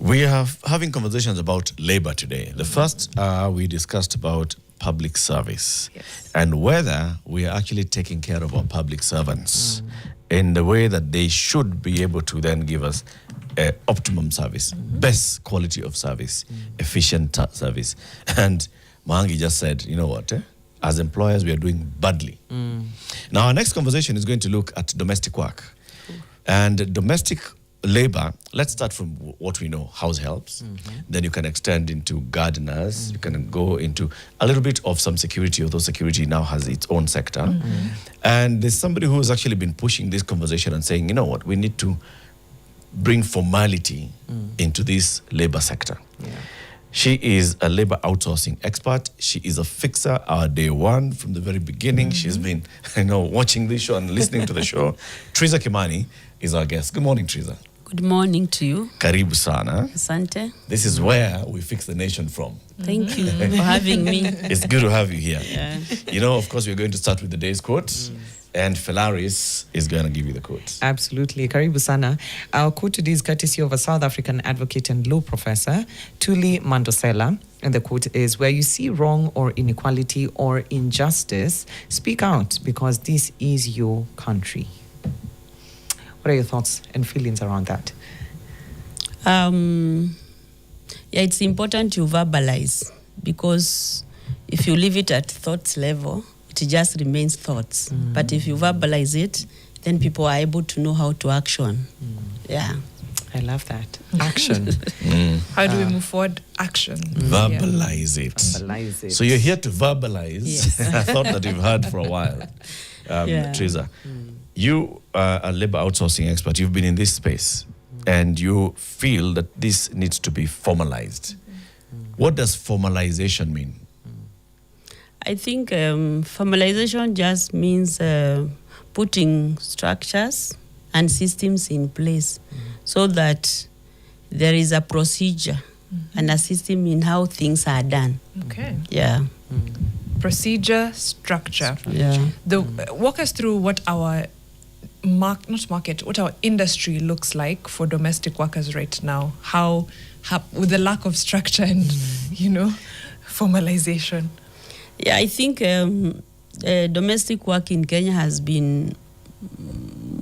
We are having conversations about labor today. The first, we discussed about public service and whether we are actually taking care of our public servants in the way that they should be able to then give us optimum service, best quality of service, efficient service. And Mahangi just said, you know what, as employers, we are doing badly. Now, our next conversation is going to look at domestic work. And domestic labor, let's start from what we know, house helps. Then you can extend into gardeners. You can go into a little bit of some security, although security now has its own sector. And there's somebody who has actually been pushing this conversation and saying, you know what, we need to bring formality into this labor sector. She is a labor outsourcing expert. She is a fixer, our day one from the very beginning. She's been, watching this show and listening to the show. Trizzer Kimani is our guest. Good morning, Trizzer. Good morning to you. Karibu sana. Asante. This is where we fix the nation from. Thank you for having me. It's good to have you here. Of course, we're going to start with the day's quote. And Formalise is going to give you the quote. Absolutely. Karibu sana. Our quote today is courtesy of a South African advocate and law professor, Thuli Mandosela. And the quote is, where you see wrong or inequality or injustice, speak out because this is your country. What are your thoughts and feelings around that? It's important to verbalize, because if you leave it at thoughts level, it just remains thoughts. But if you verbalize it, then people are able to know how to action. I love that. Action. How do we move forward? Action. Verbalize it. Verbalize it. So you're here to verbalize. Yes. I thought that you've heard for a while. Trizzer, you are a labor outsourcing expert. You've been in this space and you feel that this needs to be formalized. What does formalization mean? I think formalization just means putting structures and systems in place so that there is a procedure and a system in how things are done. Okay. Procedure, structure. Walk us through what our what our industry looks like for domestic workers right now. How with the lack of structure and formalization. I think domestic work in Kenya has been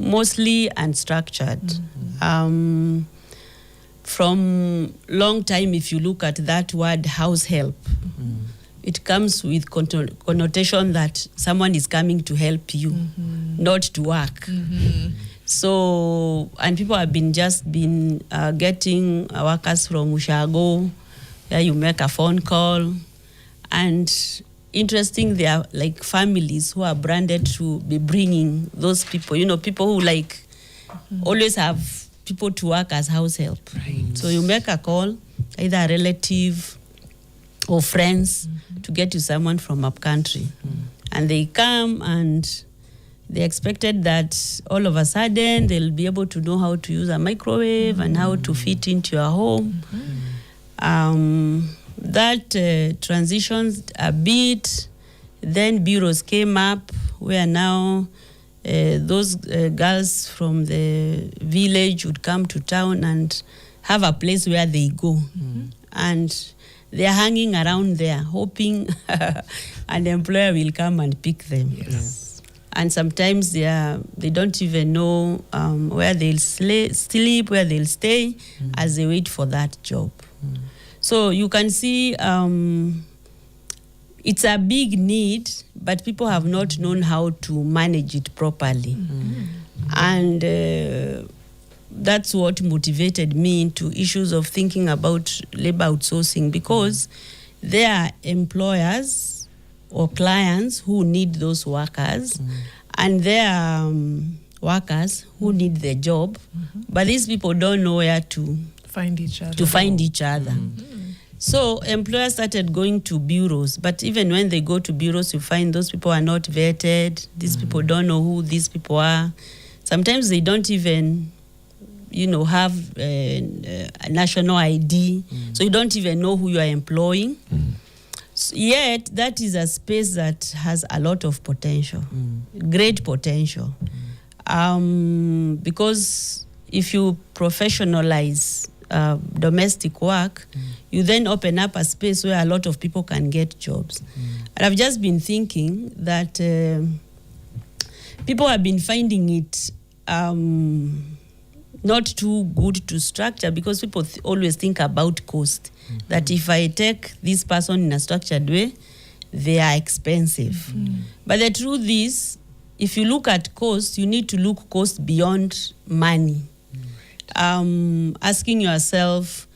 mostly unstructured. From long time, if you look at that word house help, it comes with connotation that someone is coming to help you, not to work. So, and people have been getting workers from Ushago, where you make a phone call. And interesting, there are like families who are branded to be bringing those people, people who always have people to work as house help. So you make a call, either a relative or friends, to get to someone from up country. And they come and they expected that all of a sudden they'll be able to know how to use a microwave and how to fit into your home. That transitioned a bit. Then bureaus came up where now those girls from the village would come to town and have a place where they go. And they're hanging around there, hoping an employer will come and pick them. And sometimes they don't even know where they'll sleep, where they'll stay, as they wait for that job. So you can see it's a big need, but people have not known how to manage it properly. And that's what motivated me into issues of thinking about labor outsourcing, because there are employers or clients who need those workers, and there are workers who need the job, but these people don't know where to find each other. So employers started going to bureaus, but even when they go to bureaus, you find those people are not vetted. These people don't know who these people are. Sometimes they don't even, have a national ID. So you don't even know who you are employing. Yet, that is a space that has a lot of potential, great potential. Because if you professionalize domestic work, you then open up a space where a lot of people can get jobs. And I've just been thinking that people have been finding it not too good to structure, because people always think about cost. That if I take this person in a structured way, they are expensive. But the truth is, if you look at cost, you need to look cost beyond money. Asking yourself,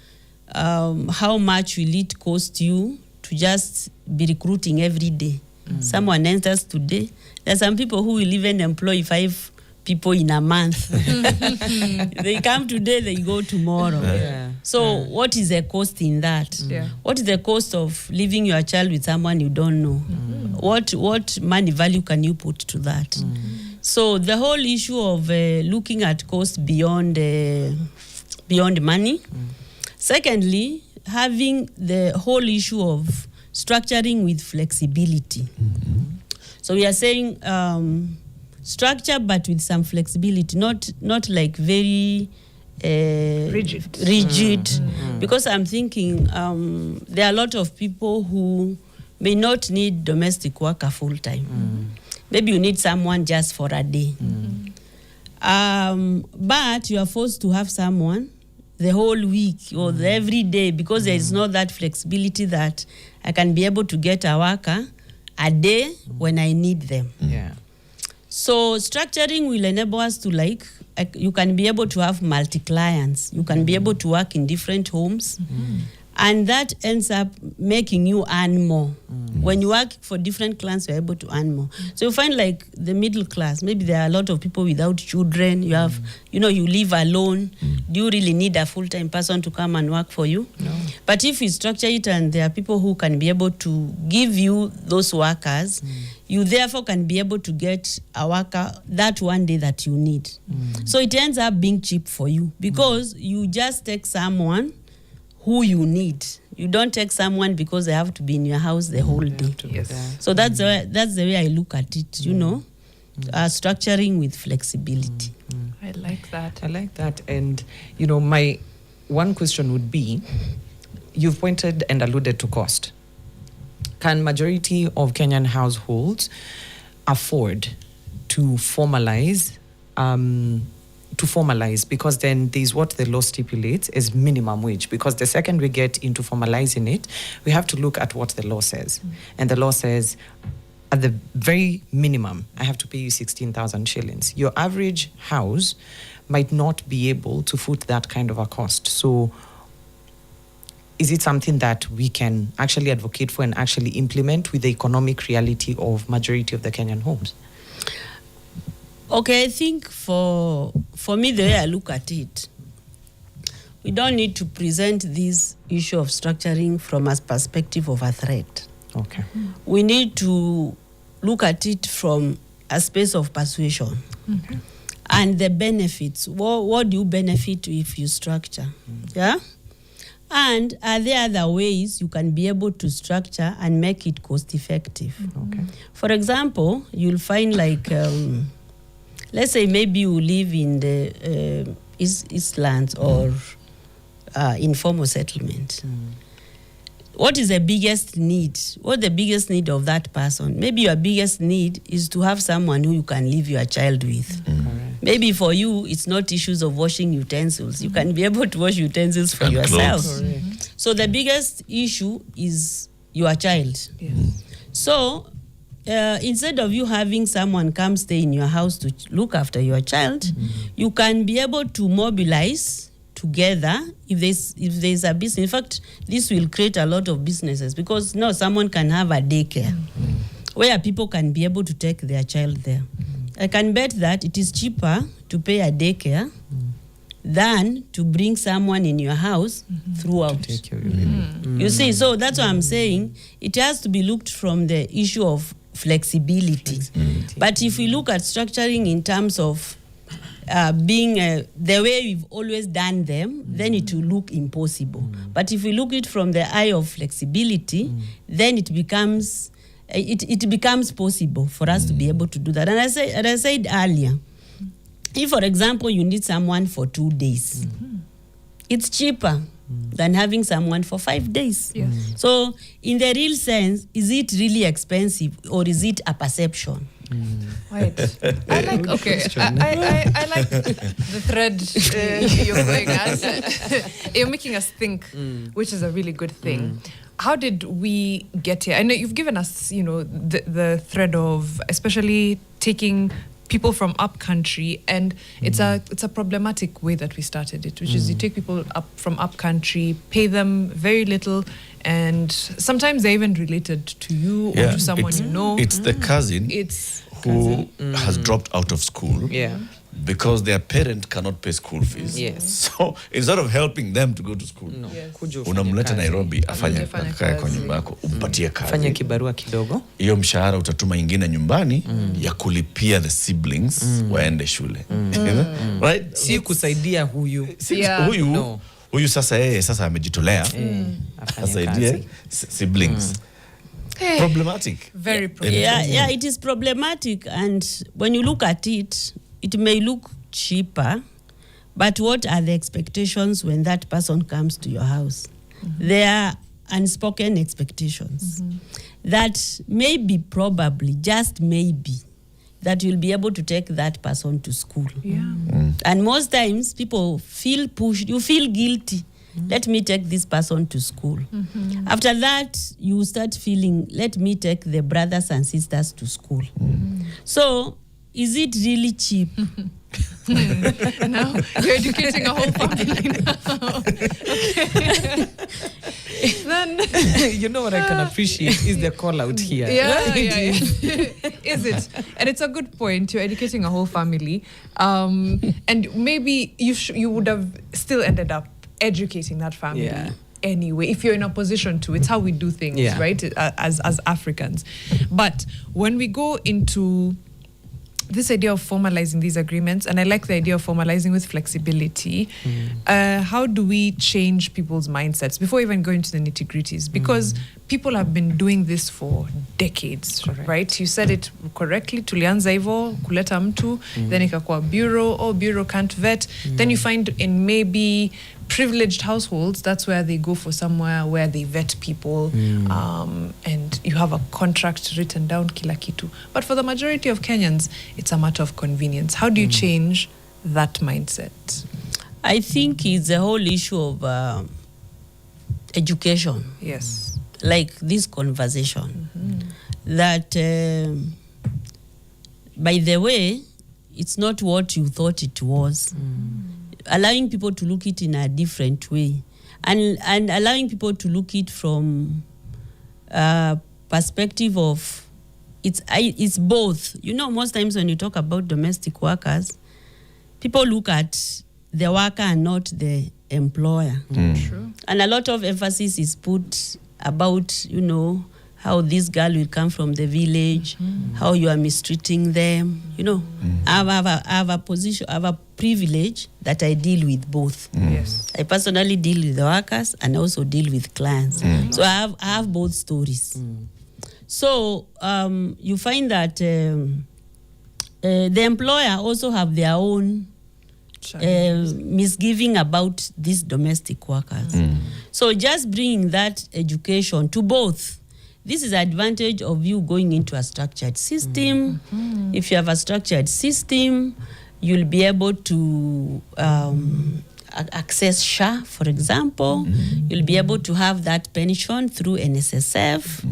how much will it cost you to just be recruiting every day? Someone enters today. There are some people who will even employ 5 people in a month. They come today, they go tomorrow. So what is the cost in that? What is the cost of leaving your child with someone you don't know? What money value can you put to that? So the whole issue of looking at cost beyond money. Secondly, having the whole issue of structuring with flexibility. So we are saying structure, but with some flexibility, not like very rigid. Because I'm thinking there are a lot of people who may not need domestic worker full time. Maybe you need someone just for a day. But you are forced to have someone the whole week or the every day, because there is not that flexibility that I can be able to get a worker a day when I need them. So structuring will enable us to, like, you can be able to have multi-clients. You can be able to work in different homes. And that ends up making you earn more. When you work for different clients, you're able to earn more. So you find, like, the middle class, maybe there are a lot of people without children. You have, you live alone. Do you really need a full-time person to come and work for you? No. But if you structure it and there are people who can be able to give you those workers, you therefore can be able to get a worker that one day that you need. So it ends up being cheap for you, because you just take someone who you need. You don't take someone because they have to be in your house the whole day. So that's the way I look at it, structuring with flexibility. I like that. And, my one question would be, you've pointed and alluded to cost. Can majority of Kenyan households afford to formalize? Because then there's what the law stipulates is minimum wage. Because the second we get into formalizing it, we have to look at what the law says. And the law says, at the very minimum, I have to pay you 16,000 shillings. Your average house might not be able to foot that kind of a cost. So is it something that we can actually advocate for and actually implement with the economic reality of majority of the Kenyan homes? Okay, I think for me, the way I look at it, we don't need to present this issue of structuring from a perspective of a threat. Okay. We need to look at it from a space of persuasion. And the benefits. What do you benefit if you structure? Yeah? And are there other ways you can be able to structure and make it cost effective? Okay. For example, you'll find, like, let's say maybe you live in the East Lands or informal settlement. What is the biggest need? What's the biggest need of that person? Maybe your biggest need is to have someone who you can leave your child with. Maybe for you, it's not issues of washing utensils. You can be able to wash utensils for yourself. So the biggest issue is your child. So instead of you having someone come stay in your house to look after your child, you can be able to mobilize together if there's a business. In fact, this will create a lot of businesses, because now someone can have a daycare where people can be able to take their child there. I can bet that it is cheaper to pay a daycare than to bring someone in your house throughout. To take care of you. You see, so that's what I'm saying. It has to be looked from the issue of flexibility. But if we look at structuring in terms of being the way we've always done them, then it will look impossible. But if we look at it from the eye of flexibility, then it becomes possible for us to be able to do that. And I said earlier, if, for example, you need someone for 2 days, it's cheaper than having someone for 5 days. Yes. So in the real sense, is it really expensive or is it a perception? Right. I like, okay, I like the thread you're going at. You're making us think, which is a really good thing. How did we get here? I know you've given us, the thread of especially taking people from up country, and it's a problematic way that we started it, which is you take people from up country, pay them very little, and sometimes they're even related to you or to someone you know. It's the cousin who has dropped out of school because their parent cannot pay school fees. Yes. So instead of helping them to go to school, unamleta Nairobi afanye kae kwa nyumba yako, umpatie kazi. Fanya kibarua kidogo. Hiyo mshahara utatuma ingine nyumbani ya kulipia the siblings waende shule. Right? Si kusaidia huyu. Huyu sasa amejitolea. Asaidie siblings. Problematic. Very problematic. Yeah, it is problematic, and when you look at it, it may look cheaper, but what are the expectations when that person comes to your house? There are unspoken expectations that maybe, probably, just maybe, that you'll be able to take that person to school. And most times people feel pushed, you feel guilty. Let me take this person to school. After that, you start feeling, let me take the brothers and sisters to school. So, is it really cheap? Now you're educating a whole family now. Okay. Then You know what I can appreciate is the call out here. Yeah. Is it? And it's a good point. You're educating a whole family, and maybe you would have still ended up educating that family anyway, if you're in a position to. It's how we do things, right? As Africans. But when we go into this idea of formalizing these agreements, and I like the idea of formalizing with flexibility, how do we change people's mindsets before even going to the nitty-gritties? Because people have been doing this for decades, right? You said it correctly, tulianza hivyo, kuleta mtu, then ikakuwa bureau can't vet. Then you find in maybe privileged households, that's where they go for somewhere where they vet people, and you have a contract written down, kila kitu. But for the majority of Kenyans, it's a matter of convenience. How do you change that mindset? I think it's a whole issue of education. Yes. Like this conversation. That, by the way, it's not what you thought it was. Allowing people to look it in a different way, and allowing people to look it from a perspective of it's both. Most times when you talk about domestic workers, people look at the worker and not the employer. True. And a lot of emphasis is put about, how this girl will come from the village, how you are mistreating them. I have a position, I have a privilege that I deal with both. Yes. I personally deal with the workers and also deal with clients. So I have both stories. So you find that the employer also have their own misgiving about these domestic workers. So just bringing that education to both. This is the advantage of you going into a structured system. If you have a structured system, you'll be able to access SHA, for example. You'll be able to have that pension through NSSF,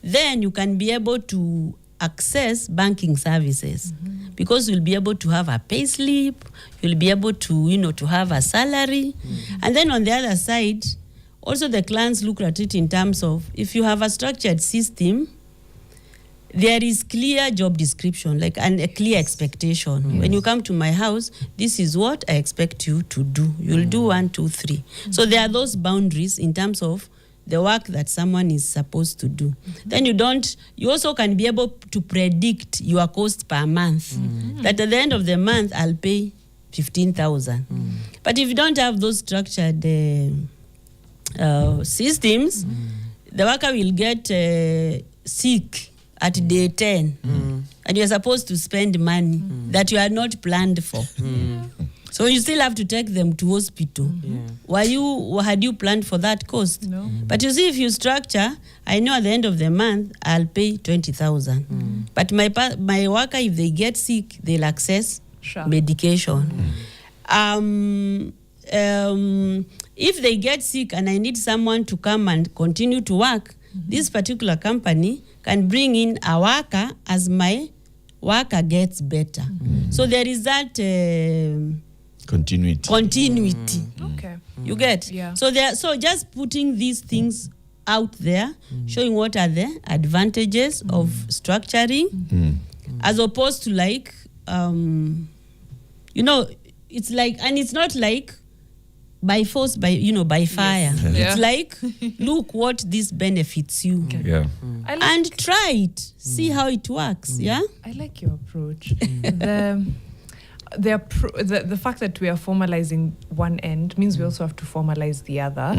Then you can be able to access banking services because you'll be able to have a pay slip, you'll be able to, to have a salary. And then on the other side, also the clients look at it in terms of, if you have a structured system, there is clear job description, and a clear expectation. When you come to my house, this is what I expect you to do. You'll do 1, 2, 3. So there are those boundaries in terms of the work that someone is supposed to do. Then you also can be able to predict your cost per month. That at the end of the month, I'll pay 15,000. But if you don't have those structured systems, the worker will get sick at day 10, and you're supposed to spend money that you are not planned for. So you still have to take them to hospital. Had you planned for that cost? No. But you see, if you structure, I know at the end of the month I'll pay 20,000. But my worker, if they get sick, they'll access medication. If they get sick and I need someone to come and continue to work, this particular company can bring in a worker as my worker gets better. So there is that continuity. Okay. You get? Yeah. So just putting these things out there, showing what are the advantages of structuring, as opposed to like, it's like, and it's not like by force, by fire. Yes. Yeah. It's like, look what this benefits you. Okay. Yeah. And try it. See how it works. Yeah? I like your approach. The fact that we are formalizing one end means we also have to formalize the other.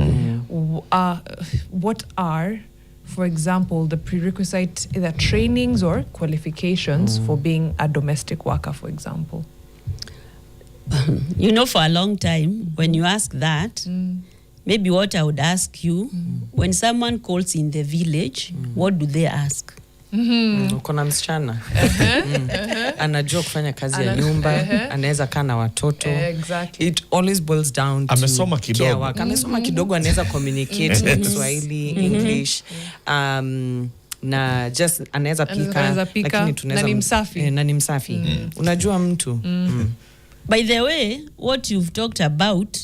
What are, for example, the prerequisite either trainings or qualifications for being a domestic worker, for example? For a long time, when you ask that, maybe what I would ask you, when someone calls in the village, what do they ask? Kuna msichana anajua kufanya kazi ya nyumba, anaweza kaa na watoto. Exactly. It always boils down to amesoma kidogo. Amesoma kidogo, anaweza communicate in Kiswahili, English, na just anaweza pika, lakini tunaweza na ni msafi. Unajua mtu. By the way, what you've talked about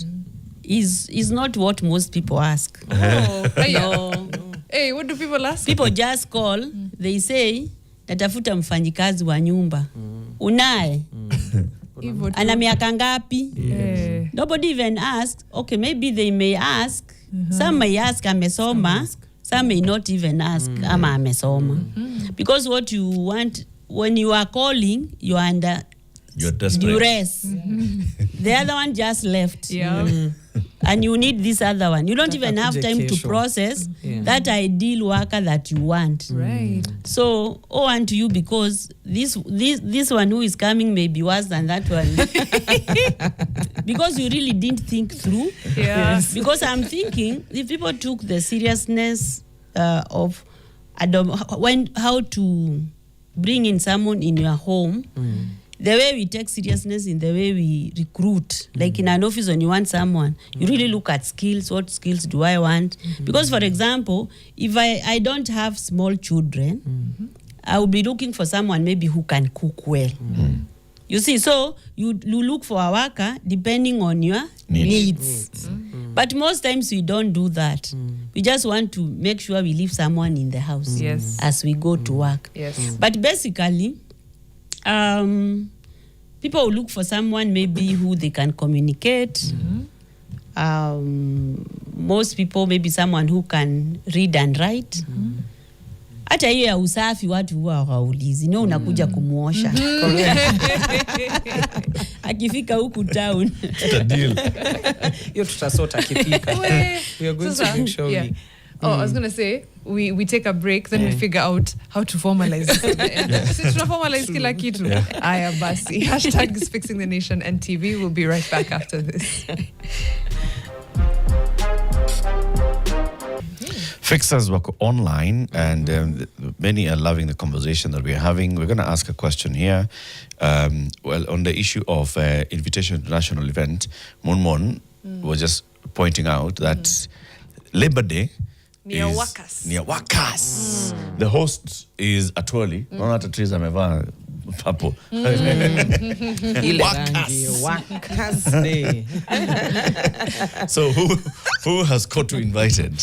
is not what most people ask. No. Hey, what do people ask? People just call, they say, natafuta mfanyikazi wa nyumba. Unaye? Ana miaka ngapi? Nobody even asks. Okay, maybe they may ask. Some may ask amesoma. Some may not even ask ama amesoma. Because what you want, when you are calling, you are under duress. The other one just left. And you need this other one. You don't even have time to process that ideal worker that you want. Right. So, unto you, because this one who is coming may be worse than that one. Because you really didn't think through. Yeah. Because I'm thinking, if people took the seriousness of how to bring in someone in your home, the way we take seriousness in the way we recruit, like in an office when you want someone, you really look at skills. What skills do I want? Because, for example, if I don't have small children, I will be looking for someone maybe who can cook well. You see, so you look for a worker depending on your needs. But most times we don't do that. We just want to make sure we leave someone in the house as we go to work. But basically, people will look for someone maybe who they can communicate. Most people, maybe someone who can read and write. Hata hiyo ya usafi watu huwa hawaulizi. Unakuja kumuosha. Akifika huku town. Hiyo tutasota akifika. We are going to make sure we... I was going to say, we take a break, then we figure out how to formalize. Since formalize kila kitu. Aya basi. Hashtag is Fixing the Nation and TV. We'll be right back after this. Fixers work online, and many are loving the conversation that we're having. We're going to ask a question here. On the issue of invitation to national event, Monmon was just pointing out that Labor Day Near Wakas. The host is Atwoli. Not a Trizzer amevaa purple. Wakas Day. So who has Kotu invited?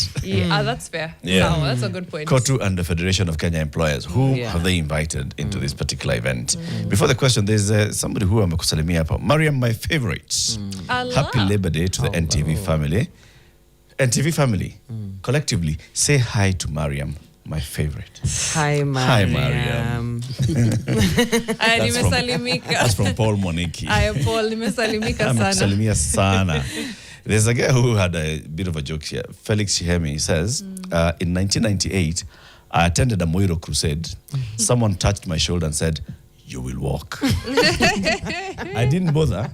That's fair. Yeah. That's a good point. Kotu and the Federation of Kenya Employers. Who have they invited into this particular event? Before the question, there's somebody who amekusalimia hapa. Mariam, my favorite. Happy Labor Day to the NTV family. NTV family, collectively, say hi to Mariam, my favorite. Hi, Mariam. That's from Paul Moniki. Paul, nimesalimika sana. There's a guy who had a bit of a joke here. Felix Shihemi, he says, in 1998, I attended a Moiro crusade. Someone touched my shoulder and said, "You will walk." I didn't bother,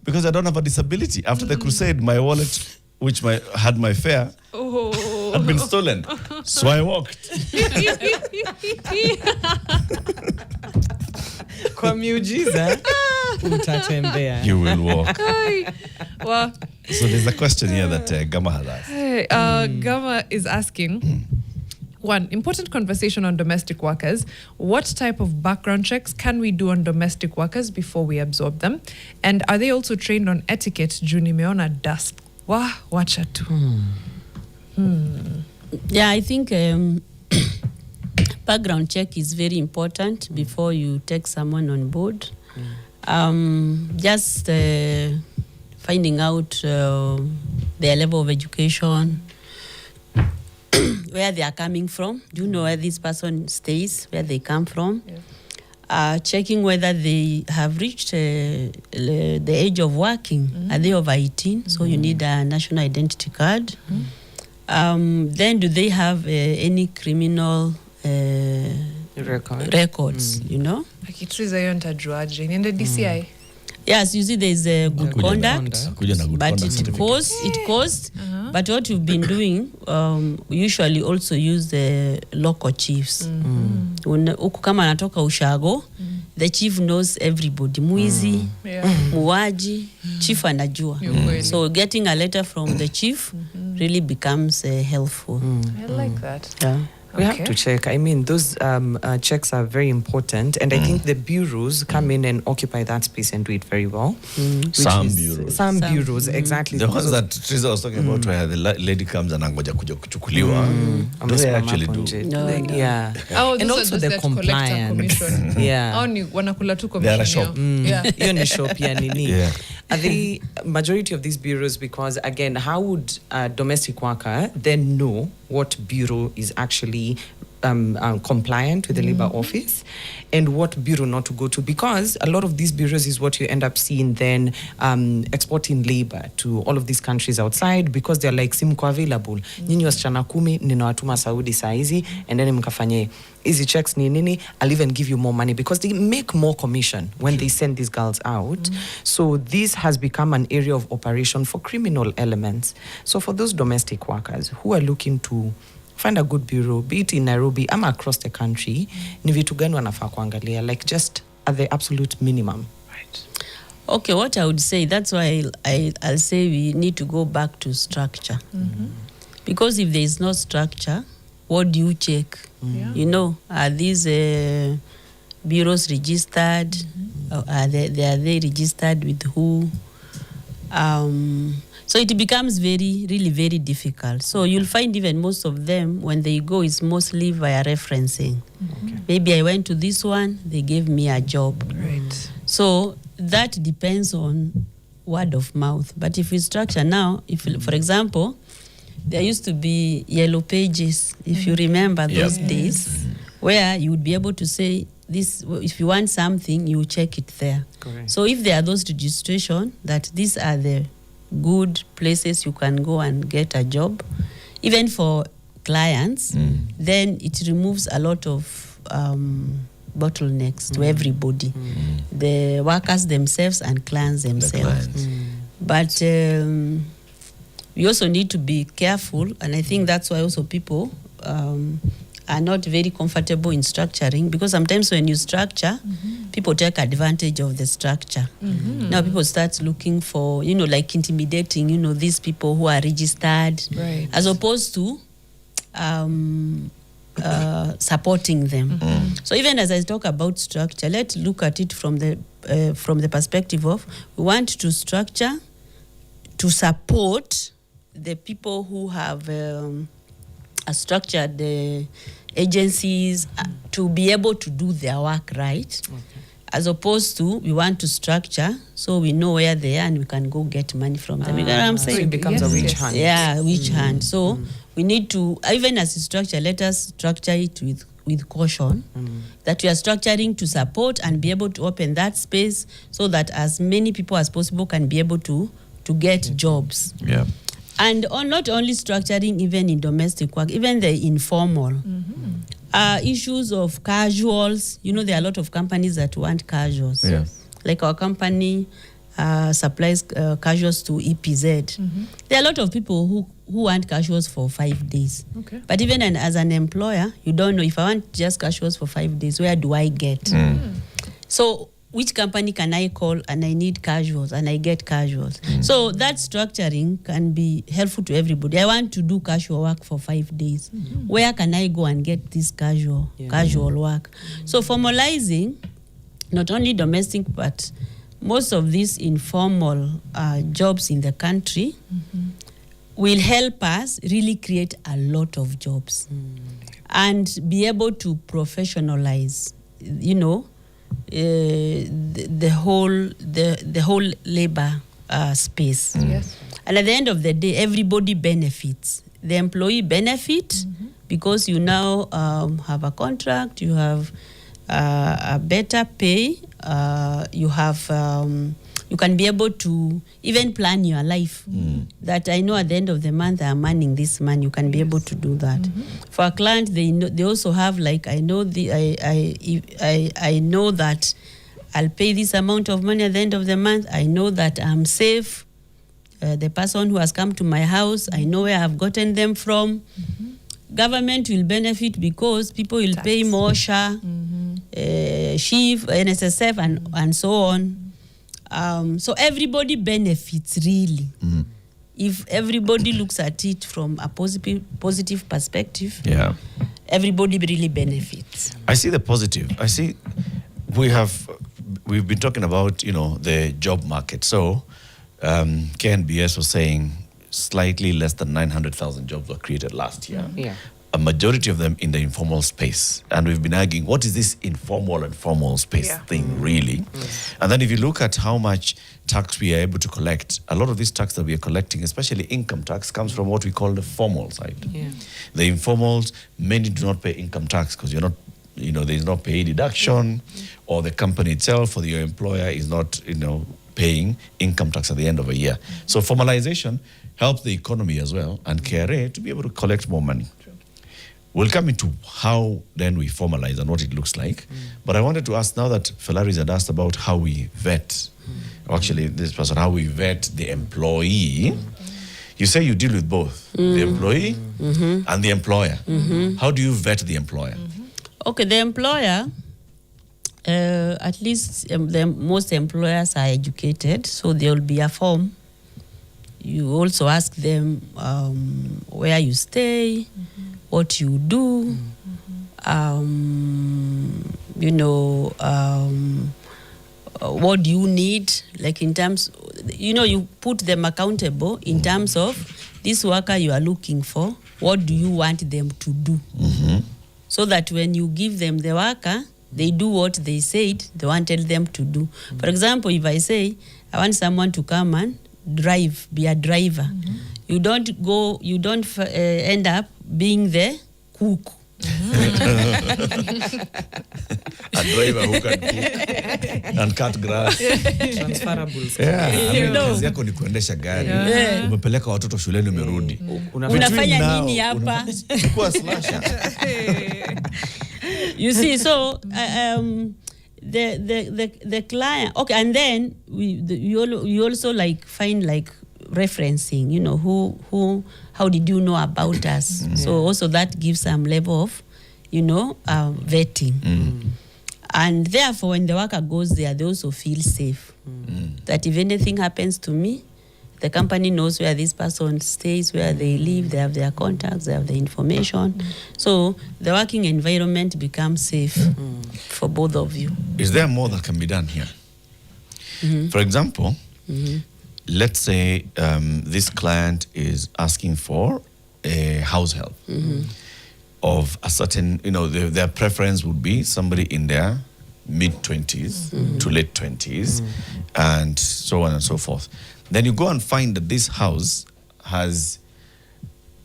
because I don't have a disability. After the crusade, my wallet, which had my fare, had been stolen. So I walked. Kwa miujiza utatembea. You will walk. Well, So there's a question here that Gama has asked. Gama is asking, one, important conversation on domestic workers. What type of background checks can we do on domestic workers before we absorb them? And are they also trained on etiquette? Juu nimeona dust. Wacha tu. Yeah, I think background check is very important before you take someone on board. Just finding out their level of education, where they are coming from. Do you know where this person stays, where they come from? Yeah. Checking whether they have reached the age of working. Are they over 18? So you need a national identity card. Then do they have any criminal records, you know? Like Trizzer hiyo nitajuaje? Niende DCI? Yes, you see there's a good conduct, but it certificate. costs. But what we've been doing, we usually also use the local chiefs. Huku kama anatoka ushago, the chief knows everybody. Mwizi, muwaji, chief anajua. So getting a letter from the chief really becomes helpful. I like that. Yeah. We have to check. I mean, those checks are very important. And I think the bureaus come in and occupy that space and do it very well. Some bureaus. Some bureaus, exactly. The ones that Trizzer was talking about where the lady comes and angoja kuja kuchukuliwa. Do they actually do? No. Yeah. And also the compliance. Yeah. Ni wanakula tu They are a commission shop. yao. Yeah. Hiyo ni shop ya nini. Yeah. Are the majority of these bureaus, because again, how would a domestic worker then know what bureau is actually compliant with the labor office and what bureau not to go to? Because a lot of these bureaus is what you end up seeing then exporting labor to all of these countries outside, because they're like simko available. Nyinyi wasichana 10 ninawatuma Saudi saizi and then mkafanye easy checks ni nini, I'll even give you more money, because they make more commission when they send these girls out. So this has become an area of operation for criminal elements. So for those domestic workers who are looking to find a good bureau, be it in Nairobi or across the country, ni vitu gani wanafaa kuangalia, like just at the absolute minimum? Right. Okay, what I would say, that's why I'll say we need to go back to structure. Because if there is no structure, what do you check? You know, are these bureaus registered? Are they registered with who? So it becomes really very difficult. So you'll find even most of them, when they go, it's mostly via referencing. Maybe I went to this one, they gave me a job. Right. So that depends on word of mouth. But if we structure now, if, for example, there used to be yellow pages, if you remember those days, where you would be able to say, this, if you want something, you check it there. Correct. So if there are those registration, that these are the good places you can go and get a job, even for clients, then it removes a lot of bottlenecks to everybody, the workers themselves and clients themselves. But we also need to be careful, and I think that's why also people are not very comfortable in structuring, because sometimes when you structure, people take advantage of the structure. Now people start looking for, you know, like intimidating, you know, these people who are registered, Right. as opposed to supporting them. So even as I talk about structure, let's look at it from the perspective of, we want to structure to support the people who have structured the agencies to be able to do their work right, as opposed to we want to structure so we know where they are and we can go get money from them. You know what I'm saying? So it becomes a witch hunt. Yeah, witch hunt. So we need to, even as a structure, let us structure it with caution, that we are structuring to support and be able to open that space so that as many people as possible can be able to get jobs. Yeah. And not only structuring even in domestic work, even the informal. Issues of casuals. You know, there are a lot of companies that want casuals. Yeah. Like our company, supplies casuals to EPZ. There are a lot of people who want casuals for 5 days. Okay. But even as an employer, you don't know, if I want just casuals for 5 days, where do I get? So which company can I call and I need casuals and I get casuals? So that structuring can be helpful to everybody. I want to do casual work for 5 days. Where can I go and get this casual work? So formalizing, not only domestic, but most of these informal jobs in the country will help us really create a lot of jobs and be able to professionalize, the whole labor space. Yes. And at the end of the day, everybody benefits. The employee benefit because you now have a contract, you have a better pay, you have you can be able to even plan your life. That I know at the end of the month I'm earning this money. You can be able to do that. For a client, they also have, like, I know that I'll pay this amount of money at the end of the month. I know that I'm safe. The person who has come to my house, I know where I've gotten them from. Government will benefit because people will pay more SHA, SHIF, NSSF, and so on. So everybody benefits, really. If everybody looks at it from a positive perspective, everybody really benefits. I see the positive. I see we've been talking about, the job market. So KNBS was saying slightly less than 900,000 jobs were created last year. A majority of them in the informal space. And we've been arguing, what is this informal and formal space thing, really? And then if you look at how much tax we are able to collect, a lot of this tax that we are collecting, especially income tax, comes from what we call the formal side. The informals, many do not pay income tax because you're not, there's no pay deduction, or the company itself or your employer is not, paying income tax at the end of a year. So formalization helps the economy as well, and KRA to be able to collect more money. We'll come into how then we formalize and what it looks like. But I wanted to ask, now that Felaris had asked about how we vet, actually this person, how we vet the employee. You say you deal with both, the employee and the employer. How do you vet the employer? Okay, the employer, at least most employers are educated, so there will be a form. You also ask them where you stay, what you do, what do you need, like in terms, you put them accountable in terms of this worker you are looking for, what do you want them to do? So that when you give them the worker, they do what they said they wanted them to do. For example, if I say, I want someone to come and be a driver, you don't end up being the cook. A driver who can cook and cut grass. Transferable skills. Kazi yako ni kuendesha gari. Umepeleka watoto shuleni, umerudi. Unafanya nini hapa? Chukua slasher. You see, so the client, okay, and then we also like find like referencing, how did you know about us? So also that gives some level of, vetting. And therefore, when the worker goes there, they also feel safe. That if anything happens to me, the company knows where this person stays, where they live, they have their contacts, they have the information. So the working environment becomes safe for both of you. Is there more that can be done here? For example, let's say this client is asking for a house help of a certain, their preference would be somebody in their mid-20s to late 20s and so on and so forth. Then you go and find that this house has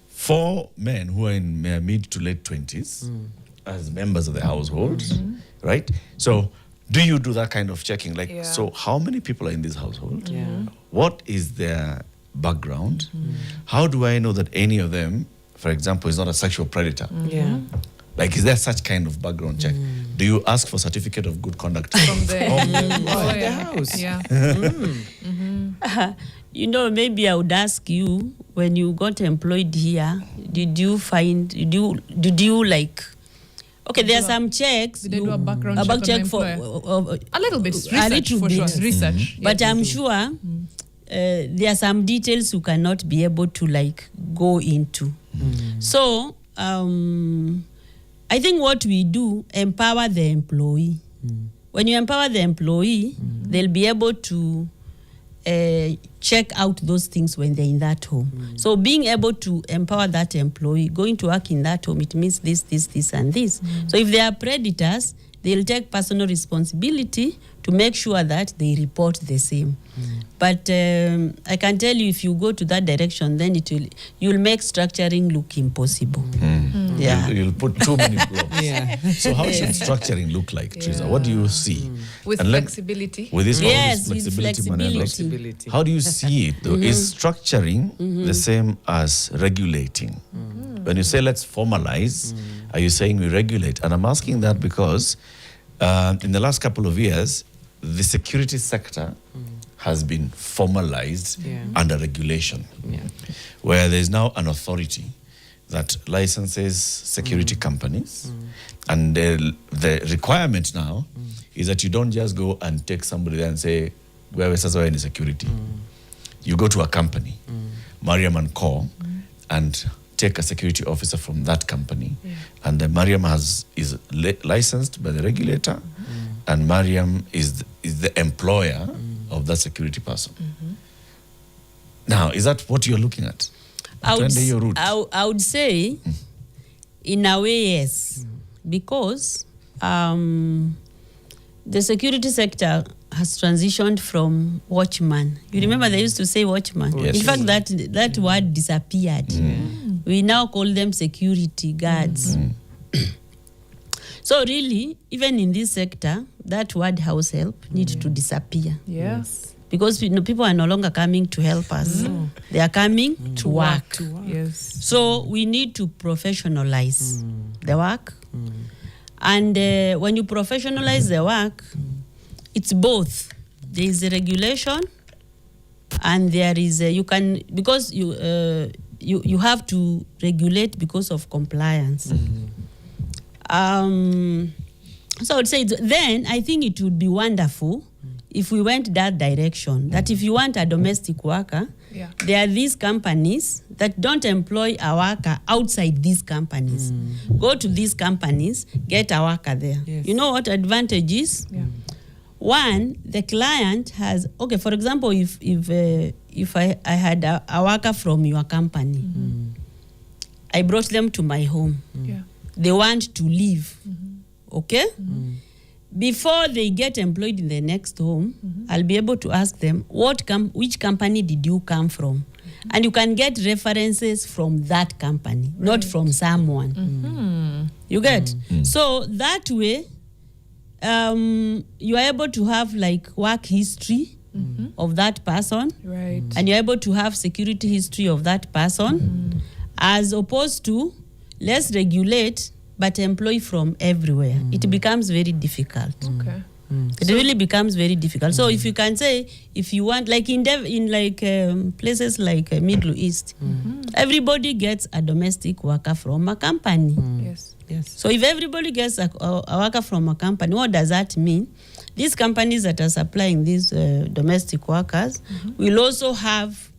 4 men who are in their mid to late 20s as members of the household, right? So do you do that kind of checking? Like, so how many people are in this household? What is their background? How do I know that any of them, for example, is not a sexual predator? Like, is there such kind of background check? Do you ask for certificate of good conduct From the house? Yeah. You know, maybe I would ask you, when you got employed here, did you like, okay, there are some checks. Did they do a background check on for the a little bit research, a little for bit. sure. Research. But Yeah, I'm sure there are some details you cannot be able to like go into. So I think what we do, empower the employee. When you empower the employee, they'll be able to check out those things when they're in that home. So being able to empower that employee, going to work in that home, it means this, and this. So if they are predators, they'll take personal responsibility to make sure that they report the same. But I can tell you, if you go to that direction, then you'll make structuring look impossible. Yeah. You'll put too many blocks. Yeah. So how should structuring look like, Trizzer? What do you see? With And flexibility. With this Yes, all this with flexibility, Manela, flexibility. how do you see it though? Is structuring the same as regulating? When you say let's formalize, are you saying we regulate? And I'm asking that because in the last couple of years, the security sector has been formalized under regulation, where there's now an authority that licenses security companies. And the requirement now is that you don't just go and take somebody there and say, we're in security. You go to a company, Mariam and Co., and take a security officer from that company. And then Mariam is licensed by the regulator, and Mariam is the employer of that security person. Now, is that what you're looking at? I would say, in a way, yes. Because the security sector has transitioned from watchman. You remember they used to say watchman? Yes. In fact, that word disappeared. We now call them security guards. So really, even in this sector, that word house help needs to disappear. Yes. Because people are no longer coming to help us. They are coming to work. Yes. So we need to professionalize the work. And when you professionalize the work, it's both. There is a regulation, and there is because you have to regulate because of compliance. So I would say then I think it would be wonderful if we went that direction, that if you want a domestic worker, there are these companies that don't employ a worker outside these companies. Go to these companies, get a worker there. Yes. You know what advantage is? One, the client has, okay, for example, if I had a worker from your company, I brought them to my home. They want to leave. Okay? Before they get employed in the next home, I'll be able to ask them, which company did you come from? And you can get references from that company, not from someone. You get? So that way, you are able to have like work history of that person. Right. And you're able to have security history of that person, as opposed to let's regulate but employ from everywhere. It becomes very difficult. Okay. It really becomes very difficult. So if you can say, if you want, like in places like Middle East, everybody gets a domestic worker from a company. Yes. So if everybody gets a worker from a company, what does that mean? These companies that are supplying these domestic workers will also have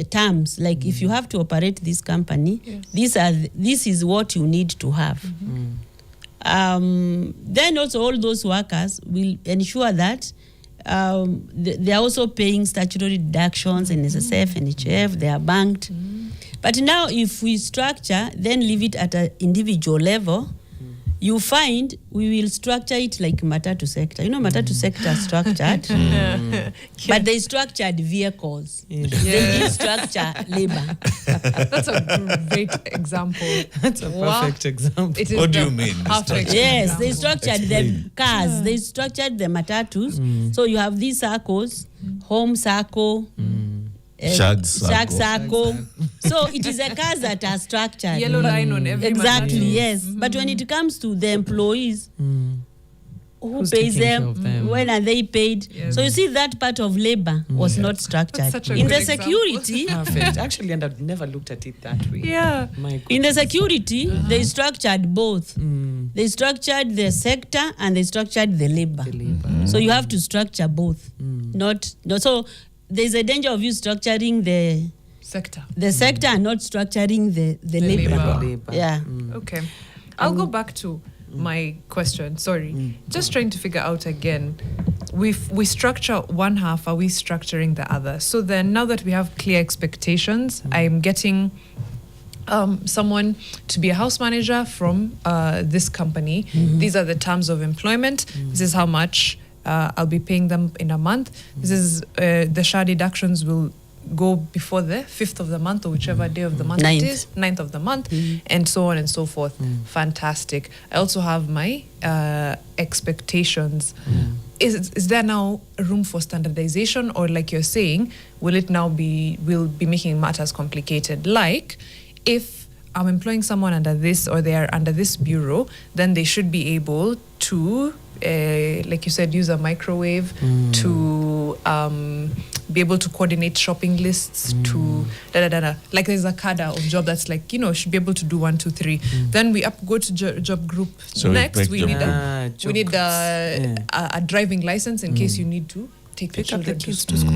terms, like if you have to operate this company, this is what you need to have. Then also all those workers will ensure that they are also paying statutory deductions and NSSF, NHF, they are banked. But now if we structure, then leave it at an individual level, you find we will structure it like Matatu sector. You know, Matatu sector is structured, but they structured vehicles. They didn't structure labor. That's a great example. That's a perfect example. It is What do you mean? Yes, they structured the cars. They structured the Matatus. So you have these circles, home circle, Shag Sacco. So it is a cars that are structured. Yellow line on every Exactly, matatu. yes. But when it comes to the employees, who Who's pays taking care them? of them? When are they paid? Yes. So you see that part of labor was not structured. That's such a In good the security, Perfect. Actually, and I've never looked at it that way. Yeah. My in the goodness. security, they structured both. They structured the sector and they structured the labor. So you have to structure both. Not so there's a danger of you structuring the sector and not structuring the labor. Labor. Yeah. Okay. I'll go back to my question. Sorry. Just trying to figure out again. We structure one half, are we structuring the other? So then now that we have clear expectations, I'm getting someone to be a house manager from this company. These are the terms of employment. This is how much I'll be paying them in a month. This is the SHA deductions will go before the 5th of the month or whichever day of the month it is, 9th of the month, and so on and so forth. Fantastic. I also have my expectations. Is there now room for standardization, or like you're saying, will be making matters complicated? Like, if I'm employing someone under this or they are under this bureau, then they should be able to, like you said, use a microwave to be able to coordinate shopping lists to like there's a cadre of job that's like, should be able to do 1, 2, 3. Then we go to job group. So next we need job a driving license in case you need to take the children to school.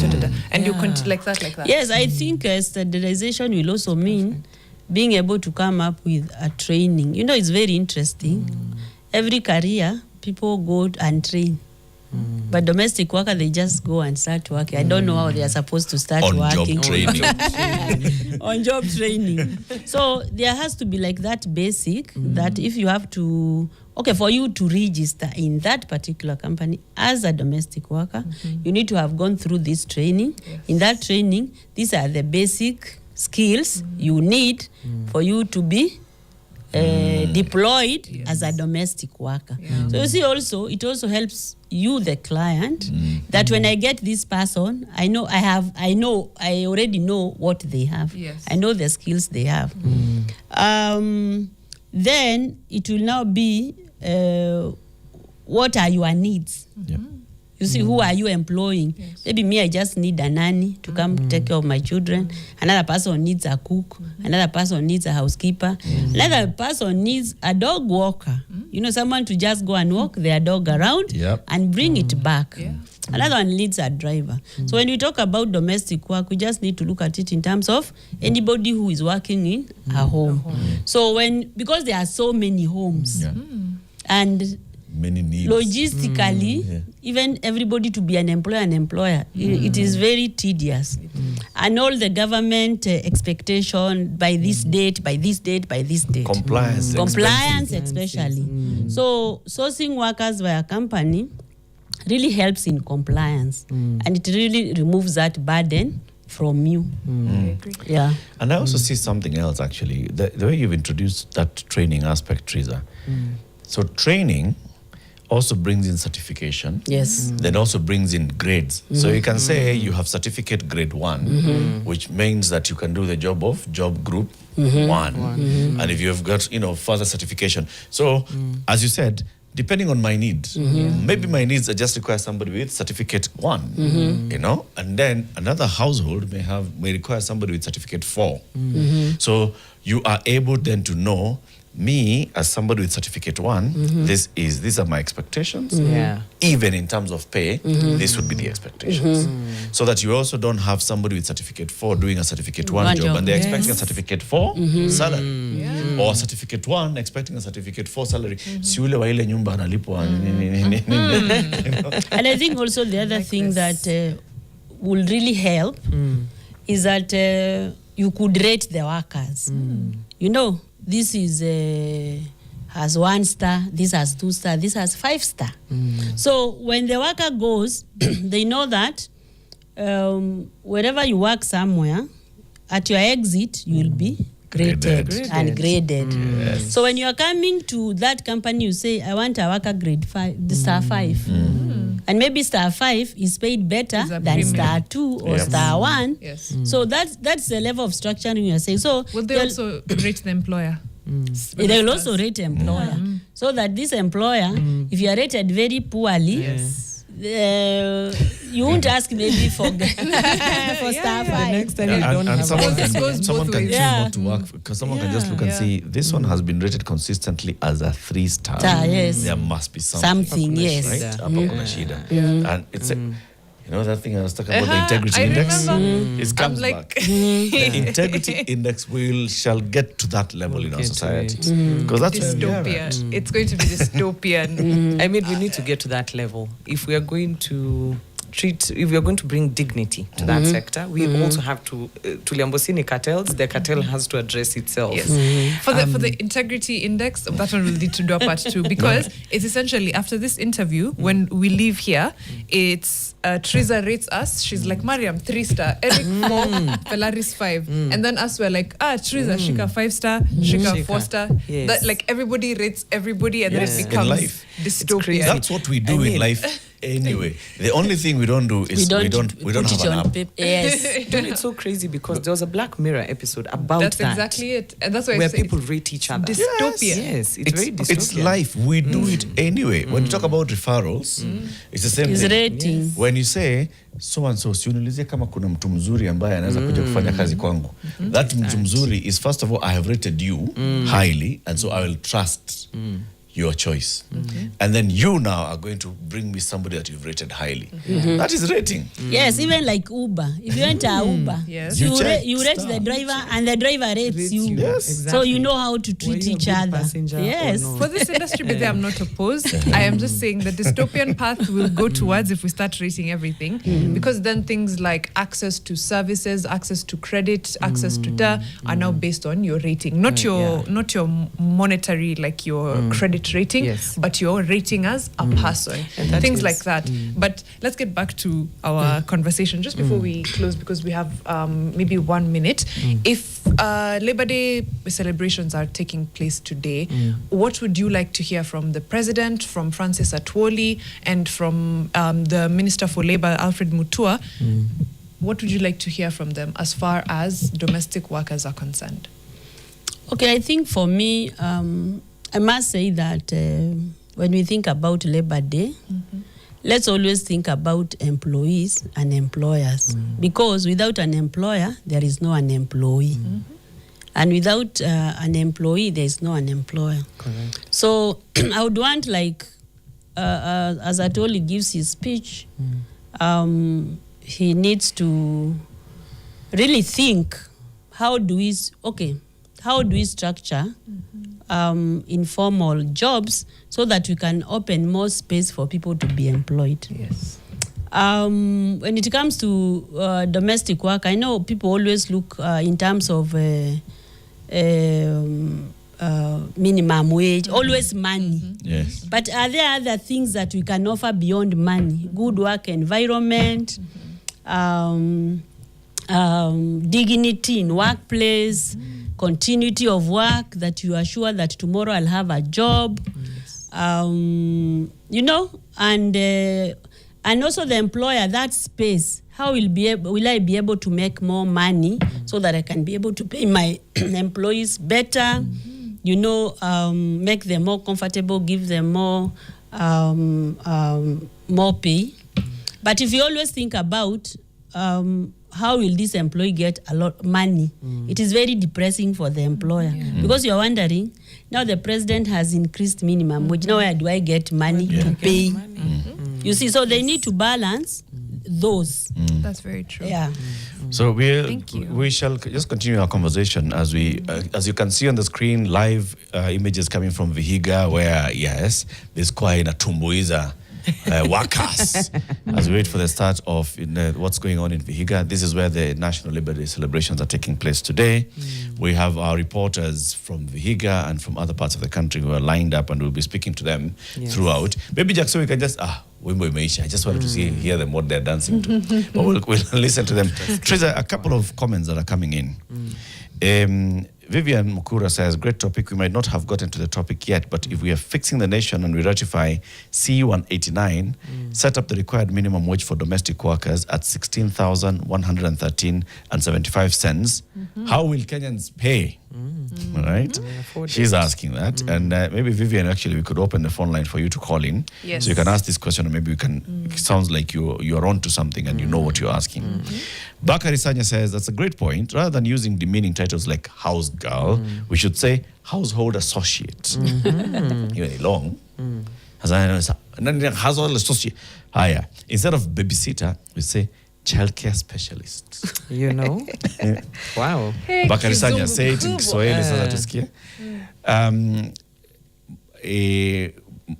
And you continue like that. Yes, I think standardization will also mean being able to come up with a training. It's very interesting. Every career, people go and train. But domestic worker, they just go and start working. I don't know how they are supposed to start working. Job training. On job training. So there has to be like that basic that if you have to, for you to register in that particular company as a domestic worker, you need to have gone through this training. Yes. In that training, these are the basic skills you need for you to be deployed as a domestic worker. Yeah. So you see, it also helps you, the client, that when I get this person, I already know what they have. Yes. I know the skills they have. Then it will now be what are your needs? Yep. You see, who are you employing? Yes. Maybe me, I just need a nanny to come take care of my children. Another person needs a cook. Another person needs a housekeeper. Another person needs a dog walker. Someone to just go and walk their dog around and bring it back. Yeah. Another one needs a driver. So when we talk about domestic work, we just need to look at it in terms of anybody who is working in a home. So because there are so many homes and many needs. Logistically, even everybody to be an employer and employer, it is very tedious. And all the government expectation by this date, by this date, by this date. Compliance especially. So sourcing workers via company really helps in compliance. And it really removes that burden from you. I agree. Yeah. And I also see something else actually. The way you've introduced that training aspect, Trizzer. So training also brings in certification. Yes. Then also brings in grades. So you can say you have certificate grade 1, which means that you can do the job of job group 1. And if you have got, further certification. So as you said, depending on my needs, maybe my needs just require somebody with certificate 1, and then another household may require somebody with certificate 4. So you are able then to know, me as somebody with certificate 1, these are my expectations. Even in terms of pay, this would be the expectations. So that you also don't have somebody with certificate 4 doing a certificate 1 job and they're expecting a certificate 4 salary. Or certificate 1 expecting a certificate 4 salary. Si ule wa ile nyumba analipwa. And I think also the other thing that will really help is that you could rate the workers. This has 1 star, this has 2 star, this has 5 star. So when the worker goes, they know that wherever you work somewhere, at your exit, you will be graded and graded. Yes. So when you are coming to that company, you say, I want a worker grade 5, the star 5. And maybe star 5 is paid better Is a than premium. star 2 or star 1. Yes. So that's the level of structuring you're saying. So Will they also rate the employer? they will also rate employer. So that this employer, if you are rated very poorly, you won't ask maybe for star 5. Next time you don't and have someone This can, goes someone both can ways. choose Yeah. not to work because someone can just look and Yeah. see this one has been rated consistently as a 3-star. Yes. There must be something. Something, yes. Right? Yeah. Hapo kuna shida. And it's you know that thing I was talking about, the integrity I index? remember. It comes like- back. The integrity index shall get to that level in our get to society. it. Because that's where we are at. Dystopia. It's going to be dystopian. I mean, we need to get to that level. If we are going to if we are going to bring dignity to that sector, we also have to Tuliambosini cartels, the cartel has to address itself. Yes. For the integrity index, that one will need to do a part 2 because it's essentially after this interview, when we leave here, it's Trizzer rates us. She's like, Mariam, 3-star, Eric 4, Pelaris 5. And then us, we're like, Trizzer, Shika 5-star, Shika Shika. 4-star. Yes. That, like, everybody rates everybody, and Yes. then it In becomes life. dystopia. That's what we do I in mean- life anyway. The only thing we don't do is we don't put have it an on app. paper. Yes. Dude, it's so crazy because there was a Black Mirror episode about That's that. exactly it. And that's why I Where say people rate each other. dystopia. Yes, it's very dystopian. It's life. We do it anyway. When you talk about referrals, it's the same It's thing. rating. When you say so and so, si uniulizie kama kuna mtu mzuri ambaye anaweza kuja kufanya kazi kwangu. That mtu mzuri is, first of all, I have rated you highly, and so I will trust your choice. And then you now are going to bring me somebody that you've rated highly. That is rating. Yes, even like Uber. If you enter Uber, Yes. You you, check you rate star. the driver and the driver rates you. Yes. So you know how to treat Were you a each good other. passenger or Yes. no? For this industry, but I'm not opposed. I am just saying the dystopian path will go towards if we start rating everything, because then things like access to services, access to credit, access to are now based on your rating, not your monetary, like your credit rating, Yes. but your rating as a person, And that things is- like that. But let's get back to our conversation just before we close, because we have maybe 1 minute. If Labor Day celebrations are taking place today, what would you like to hear from the president, from Francis Atwoli, and from the Minister for Labor, Alfred Mutua? What would you like to hear from them as far as domestic workers are concerned? Okay, I think for me, I must say that when we think about Labor Day, let's always think about employees and employers, because without an employer, there is no an employee. And without an employee, there is no an employer. Correct. So I would want, like, as Atoli gives his speech, he needs to really think, how do we structure informal jobs so that we can open more space for people to be employed. Yes. When it comes to domestic work, I know people always look in terms of minimum wage, always money. Yes. But are there other things that we can offer beyond money? Good work environment, dignity in workplace, continuity of work, that you are sure that tomorrow I'll have a job, you know, and also the employer, that space. How will I be able to make more money so that I can be able to pay my employees better, you know, make them more comfortable, give them more pay. But if you always think about how will this employee get a lot of money, it is very depressing for the employer, because you're wondering, now the president has increased minimum wage, now where do I get money to pay? You see, so they need to balance those. That's very true. Yeah. So Thank you. we shall just continue our conversation as we, as you can see on the screen, live images coming from Vihiga, where yes, there's quite a tumbuiza workers as we wait for the start of what's going on in Vihiga. This is where the National Labor Day celebrations are taking place today. We have our reporters from Vihiga and from other parts of the country who are lined up, and we'll be speaking to them throughout. Maybe Jack, so we can just Wimbo Meisha. I just wanted to hear them what they're dancing to. But we'll listen to them. Trizzer, a couple of comments that are coming in. Vivian Mukura says, great topic. We might not have gotten to the topic yet, but if we are fixing the nation and we ratify C189, set up the required minimum wage for domestic workers at 16,113.75 cents, how will Kenyans pay? Right? She's asking that. And maybe Vivian, actually, we could open the phone line for you to call in. Yes. So you can ask this question, and maybe we can, it sounds like you're onto something and you know what you're asking. Bakari Sanya says, that's a great point. Rather than using demeaning titles like house girl, we should say household associate. Even long. Household associate. Higher. Instead of babysitter, we say childcare specialist. You know? Wow. Hey, Bakari Sanya, kizungu say it in kubwa. Kiswahili sasa tusikie.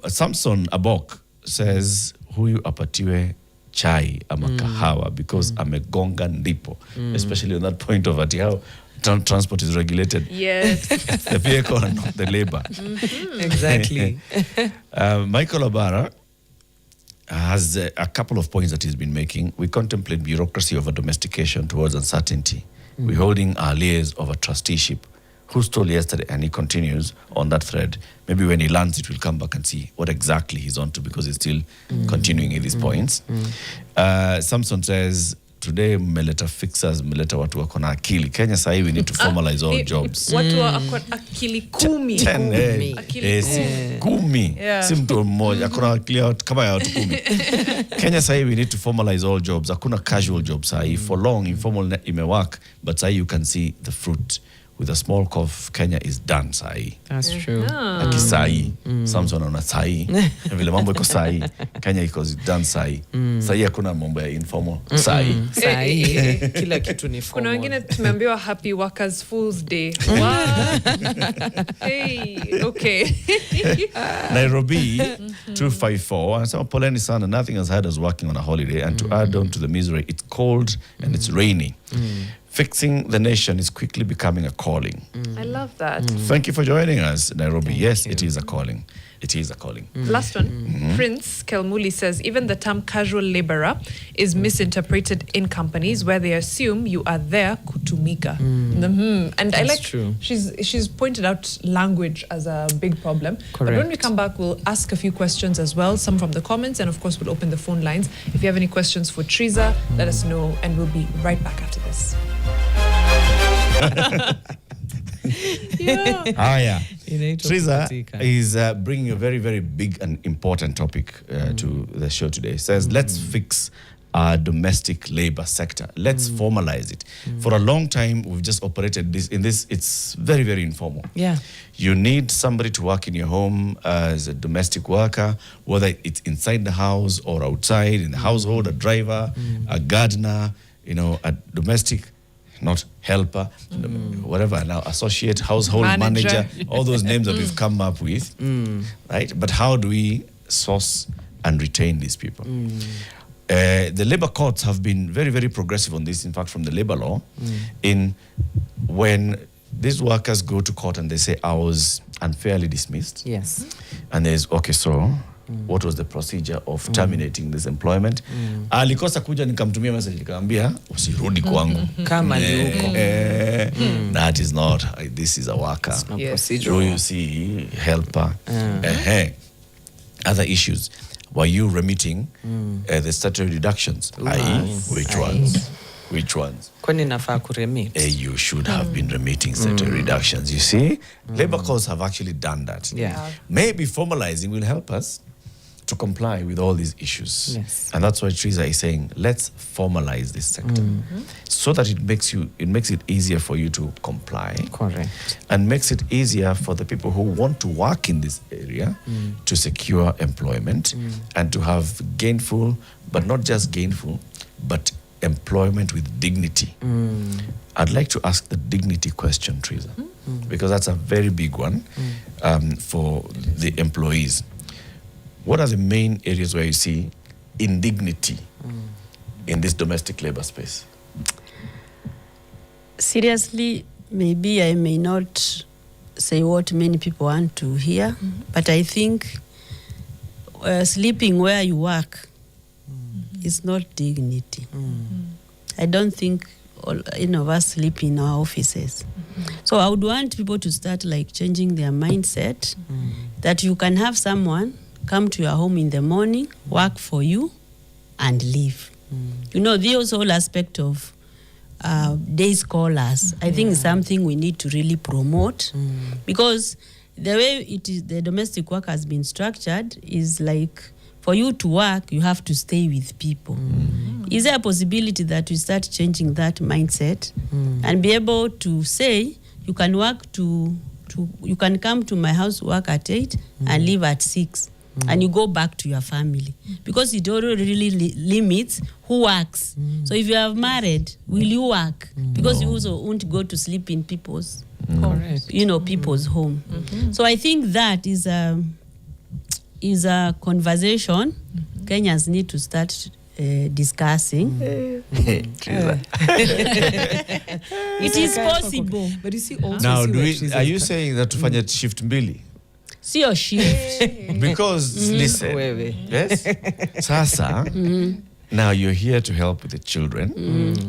Samson Abok says, huyu apatiwe chai ama kahawa because amegonga ndipo, especially on that point of how transport is regulated. Yes. The vehicle and not the labor. Exactly. Michael Obara has a couple of points that he's been making. We contemplate bureaucracy over domestication towards uncertainty. We're holding our layers of a trusteeship. Who stole yesterday? And he continues on that thread. Maybe when he lands it, we'll come back and see what exactly he's onto, because he's still continuing in these points. Samson says, today mmeleta fixers, mmeleta watu wako na akili. Kenya sahi, we need to formalize all jobs. Watu wa akili kumi. 10, Akili kumi. Yeah. Si mtu mmoja, akuna akili kama ya watu 10. Kenya sahi, we need to formalize all jobs. Hakuna casual jobs sahi. For long, informal imework, but sahi you can see the fruit. With a small cough, Kenya is done sahi. That's true. Aki sahi. Samson ona sahi. Vile mambo iko sahi. Kenya iko done sahi. Sahi hakuna mambo ya informal. Sahi. Sahi. Kila kitu ni formal. Kuna wengine tumeambiwa happy workers fools day. Wow. Hey, okay. Nairobi 254 anasema poleni sana, nothing has had us working on a holiday, and to add on to the misery, it's cold and it's raining. Fixing the nation is quickly becoming a calling. I love that. Thank you for joining us, Nairobi. Yes, it is a calling. It is a calling. Last one. Prince Kelmuli says, even the term casual laborer is misinterpreted in companies where they assume you are there kutumika. And I That's like, true. she's pointed out language as a big problem. But when Correct. we come back, we'll ask a few questions as well, some from the comments, and of course we'll open the phone lines. If you have any questions for Trizzer, let us know, and we'll be right back after this. Yeah. Inaitwa Trizzer kukatika. is bringing a very, very big and important topic to the show today. He says, let's fix our domestic labor sector. Let's formalize it. For a long time, we've just operated this. It's very, very informal. Yeah. You need somebody to work in your home as a domestic worker, whether it's inside the house or outside, in the household, a driver, a gardener, a domestic, not helper, whatever, now associate, household manager, all those names that we've come up with, right? But how do we source and retain these people? The labor courts have been very, very progressive on this, in fact, from the labor law, in when these workers go to court and they say, I was unfairly dismissed. Yes. And there's, okay, so what was the procedure of terminating this employment? Alikosa kuja nikamtumia message nikamwambia usirudi kwangu. Kama ni huko. That is not, this is a worker. It's not Yes. procedural. So you see, helper. Other issues. Were you remitting the statutory deductions? Which ones? Which ones? Kwani nafaa kuremit? You should have been remitting statutory reductions. You see, labor courts have actually done that. Yeah. Maybe formalizing will help us to comply with all these issues. Yes. And that's why Trizzer is saying, let's formalize this sector so that it makes it easier for you to comply. Correct. And makes it easier for the people who want to work in this area to secure employment and to have gainful, but not just gainful, but employment with dignity. I'd like to ask the dignity question, Trizzer, because that's a very big one for the employees. What are the main areas where you see indignity in this domestic labor space? Seriously, maybe I may not say what many people want to hear, but I think sleeping where you work is not dignity. I don't think any of us sleep in our offices. So I would want people to start like changing their mindset that you can have someone come to your home in the morning, work for you, and leave. You know, the whole aspect of day scholars, I think is something we need to really promote, because the way it is, the domestic work has been structured is like, for you to work, you have to stay with people. Is there a possibility that we start changing that mindset and be able to say, you can work you can come to my house, work at 8 and leave at 6, and you go back to your family, because it already really limits who works. So if you have married, will you work? Because you also won't go to sleep in people's people's home. So I think that is a conversation Kenyans need to start discussing. It is possible. But you see, also Now, see are you saying that tufanya shift mbili? See your shift. Because listen, yes, Sasa, now you're here to help with the children,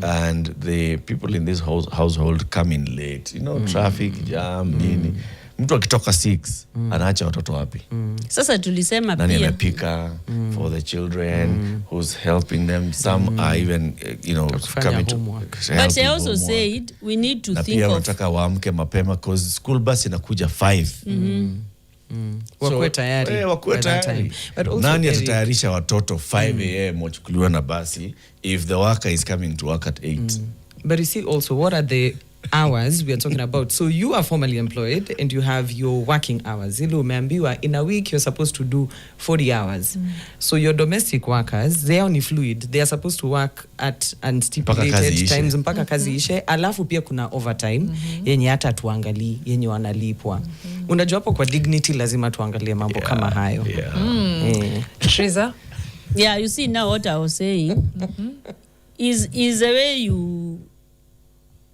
and the people in this household come in late. You know, traffic jam, nini. Mtu akitoka 6 anaacha watoto wapi? Sasa tulisema Nani pia anapika for the children, who's helping them, some are even coming to homework. But I also said we need to na think pia of wanataka waamke mapema because school bus inakuja 5. Wakuwe tayari. Wakuwe by that tayari. time. But also, Nani Eric, atatayarisha watoto 5 am wachukuliwa na basi if the worker is coming to work at 8? But you see also, what are the hours we are talking about? So you are formally employed and you have your working hours. Ilo umeambiwa in a week you're supposed to do 40 hours. So your domestic workers, they are only fluid. They are supposed to work at unstipulated times mpaka kazi ishe. Alafu pia kuna overtime yenye hata tuangali, yenye wanalipwa. Unajua hapo kwa dignity lazima tuangalie mambo kama hayo. Trizzer? Yeah, you see now what I was saying is the way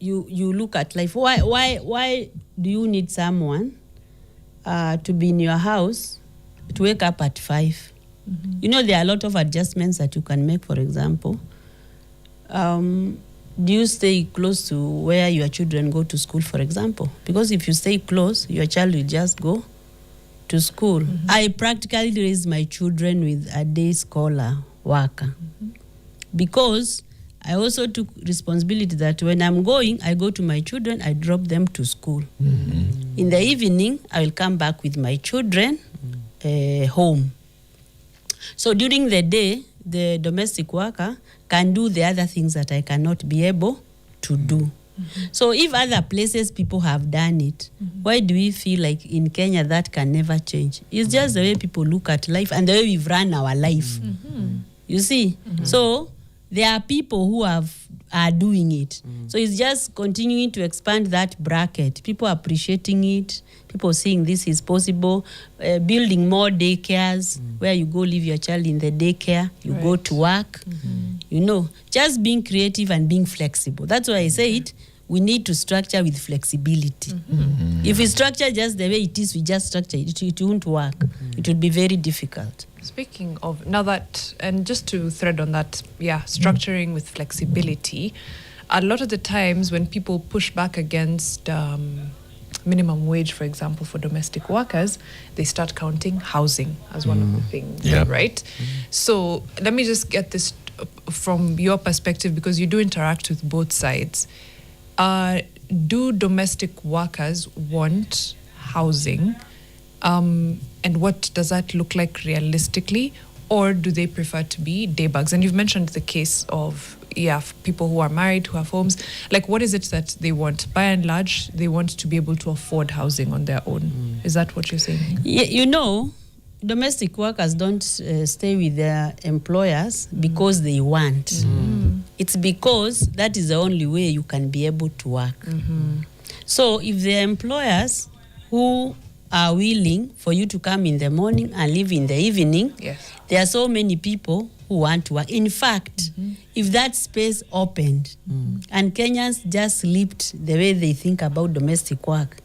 you look at life. Why do you need someone to be in your house to wake up at 5? You know, there are a lot of adjustments that you can make. For example, do you stay close to where your children go to school, for example? Because if you stay close, your child will just go to school. I practically raise my children with a day scholar worker because I also took responsibility that when I'm going, I go to my children, I drop them to school. In the evening, I will come back with my children home. So during the day, the domestic worker can do the other things that I cannot be able to do. So if other places people have done it, why do we feel like in Kenya that can never change? It's just the way people look at life and the way we've run our life. You see? So there are people who are doing it. So it's just continuing to expand that bracket. People appreciating it. People seeing this is possible. Building more daycares where you go leave your child in the daycare. You go to work. You know, just being creative and being flexible. That's why I say it. We need to structure with flexibility. If we structure just the way it is, we just structure it, it won't work. It would be very difficult. Speaking of, now that, and just to thread on that, structuring with flexibility, a lot of the times when people push back against minimum wage, for example, for domestic workers, they start counting housing as one of the things, right? So let me just get this from your perspective, because you do interact with both sides. Do domestic workers want housing? And what does that look like realistically? Or do they prefer to be day bugs? And you've mentioned the case of people who are married, who have homes. Like, what is it that they want? By and large, they want to be able to afford housing on their own. Is that what you're saying? Yeah, you know, domestic workers don't stay with their employers because they want. It's because that is the only way you can be able to work. So if the employers who are willing for you to come in the morning and leave in the evening, there are so many people who want to work. In fact, if that space opened and Kenyans just slept the way they think about domestic work,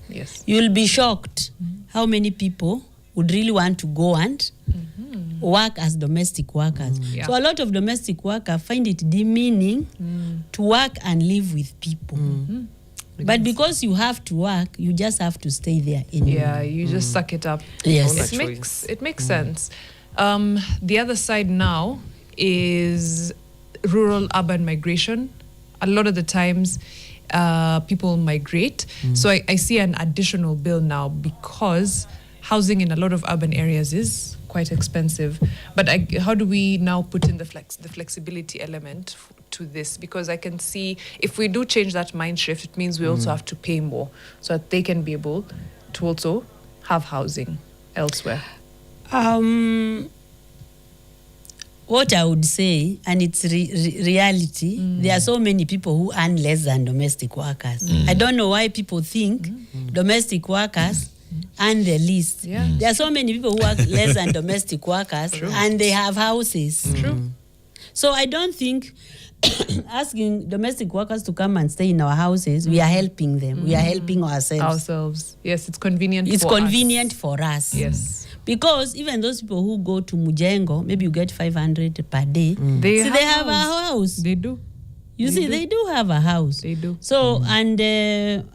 you'll be shocked how many people would really want to go and work as domestic workers. So a lot of domestic workers find it demeaning to work and live with people. But because you have to work, you just have to stay there. You just suck it up. Yes. It makes sense. The other side now is rural-urban migration. A lot of the times, people migrate. So I see an additional bill now because housing in a lot of urban areas is quite expensive. But how do we now put in the flexibility element to this? Because I can see if we do change that mind shift, it means we also have to pay more so that they can be able to also have housing elsewhere. What I would say, and it's reality, there are so many people who earn less than domestic workers. I don't know why people think domestic workers earn the least. There are so many people who work less than domestic workers and they have houses. True. So I don't think asking domestic workers to come and stay in our houses, we are helping them. We are helping ourselves. Yes, it's convenient for us. Yes. Because even those people who go to Mujengo, maybe you get 500 per day. They have a house. They do. They do have a house. They do. So, and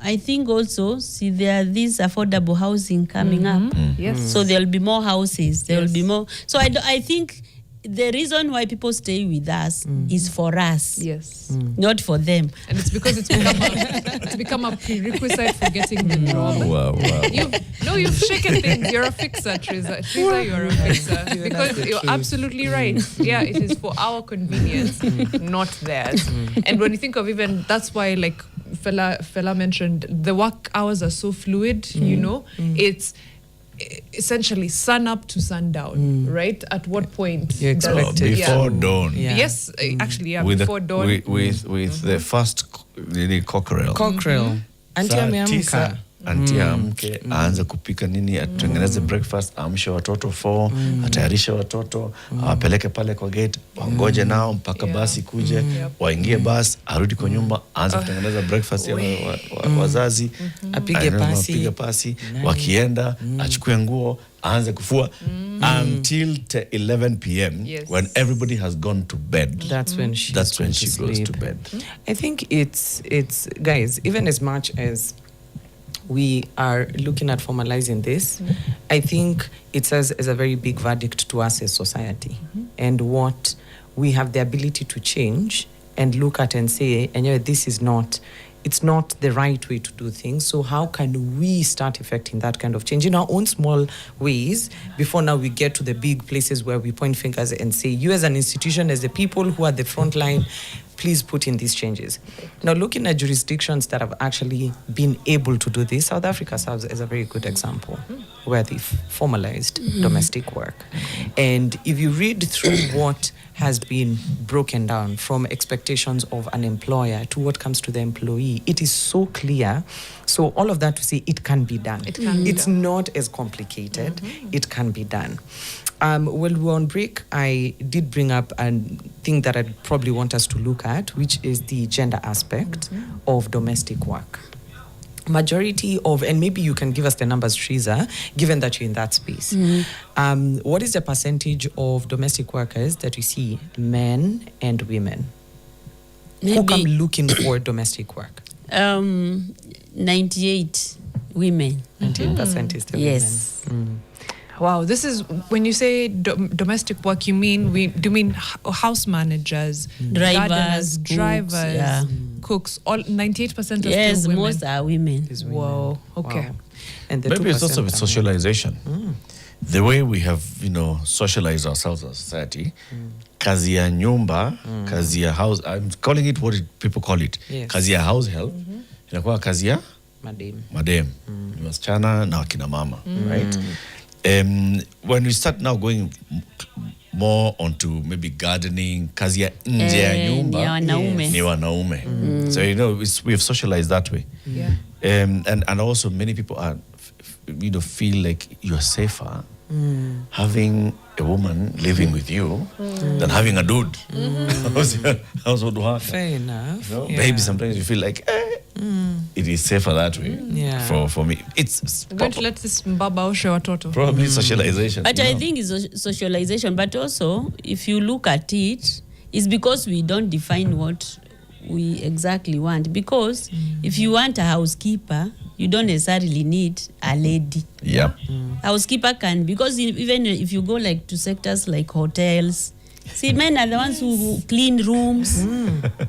I think also, there are this affordable housing coming up. Yes. So there'll be more houses. There will be more. So I think the reason why people stay with us is for us. Yes. Not for them. And it's because it's become a prerequisite for getting the job. Wow. You've shaken things. You're a fixer, Trizzer. Trizzer, you're a fixer. Because you're absolutely right. Yeah, it is for our convenience, not theirs. And when you think of even, that's why, like Fela mentioned, the work hours are so fluid, it's essentially sun up to sundown, right? At what point? You expect it. Before dawn. Yes, actually, before dawn. With the first cockerel. Auntie ameamka. Auntie amke, aanze kupika nini, atengeneze breakfast, amshe watoto 4, atayarishe watoto, awapeleke pale kwa gate, wangoje nao mpaka basi kuje, waingie basi, arudi kwa nyumba, aanze kutengeneza breakfast ya wazazi, apige pasi, wakienda, achukue nguo, aanze kufua until 11 p.m. when everybody has gone to bed. That's when she goes to bed. I think it's guys, even as much as we are looking at formalizing this, I think it serves as a very big verdict to us as society, and what we have the ability to change and look at and say, this is not, it's not the right way to do things. So how can we start effecting that kind of change in our own small ways before now we get to the big places where we point fingers and say, you as an institution, as the people who are at the front line, please put in these changes. Now, looking at jurisdictions that have actually been able to do this, South Africa serves as a very good example where they've formalized domestic work. And if you read through what has been broken down from expectations of an employer to what comes to the employee, it is so clear. So all of that to say it can be done. It's not as complicated. It can be done. While we were on break, I did bring up a thing that I'd probably want us to look at, which is the gender aspect of domestic work. Majority of, and maybe you can give us the numbers, Trizzer, given that you're in that space. What is the percentage of domestic workers that you see, men and women, who come looking for domestic work? 98 women. 19% is the women. Wow, this is when you say domestic work, you mean house managers, drivers, cooks, all 98% of yes, women. most are women. Wow, okay. Wow. And maybe it's also with socialization. The way we have, socialized ourselves as a society, kazi ya nyumba, kazi ya house, I'm calling it what people call it. Yes. Kazi ya house help, inakuwa kazi ya madem. Ni wasichana na wakina mama, right? When we start now going more onto maybe gardening, kazi ya nje ya nyumba ni wanaume. So we've socialized that way. And also many people are feel like you're safer having a woman living with you than having a dude. Household worker. Fair enough. Maybe sometimes you feel like it is safer that way. For me, it's I'm going to let this mbaba oshe watoto. Probably socialization. But I think it's socialization. But also, if you look at it, it's because we don't define what we exactly want. Because if you want a housekeeper, you don't necessarily need a lady. Yep. Housekeeper can, because even if you go like to sectors like hotels, see, men are the ones who clean rooms.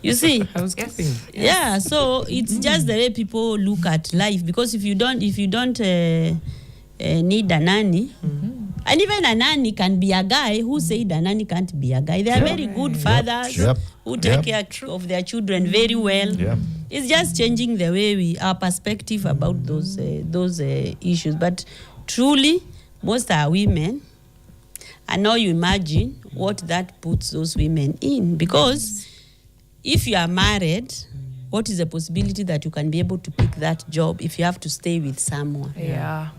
You see? Housekeeping. Yeah, so it's just the way people look at life. Because if you don't need a nanny, and even a nanny can be a guy who said a nanny can't be a guy. They are very good fathers who take care of their children very well. It's just changing the way our perspective about those issues. But truly, most are women. And now you imagine what that puts those women in. Because if you are married, what is the possibility that you can be able to pick that job if you have to stay with someone? Yeah.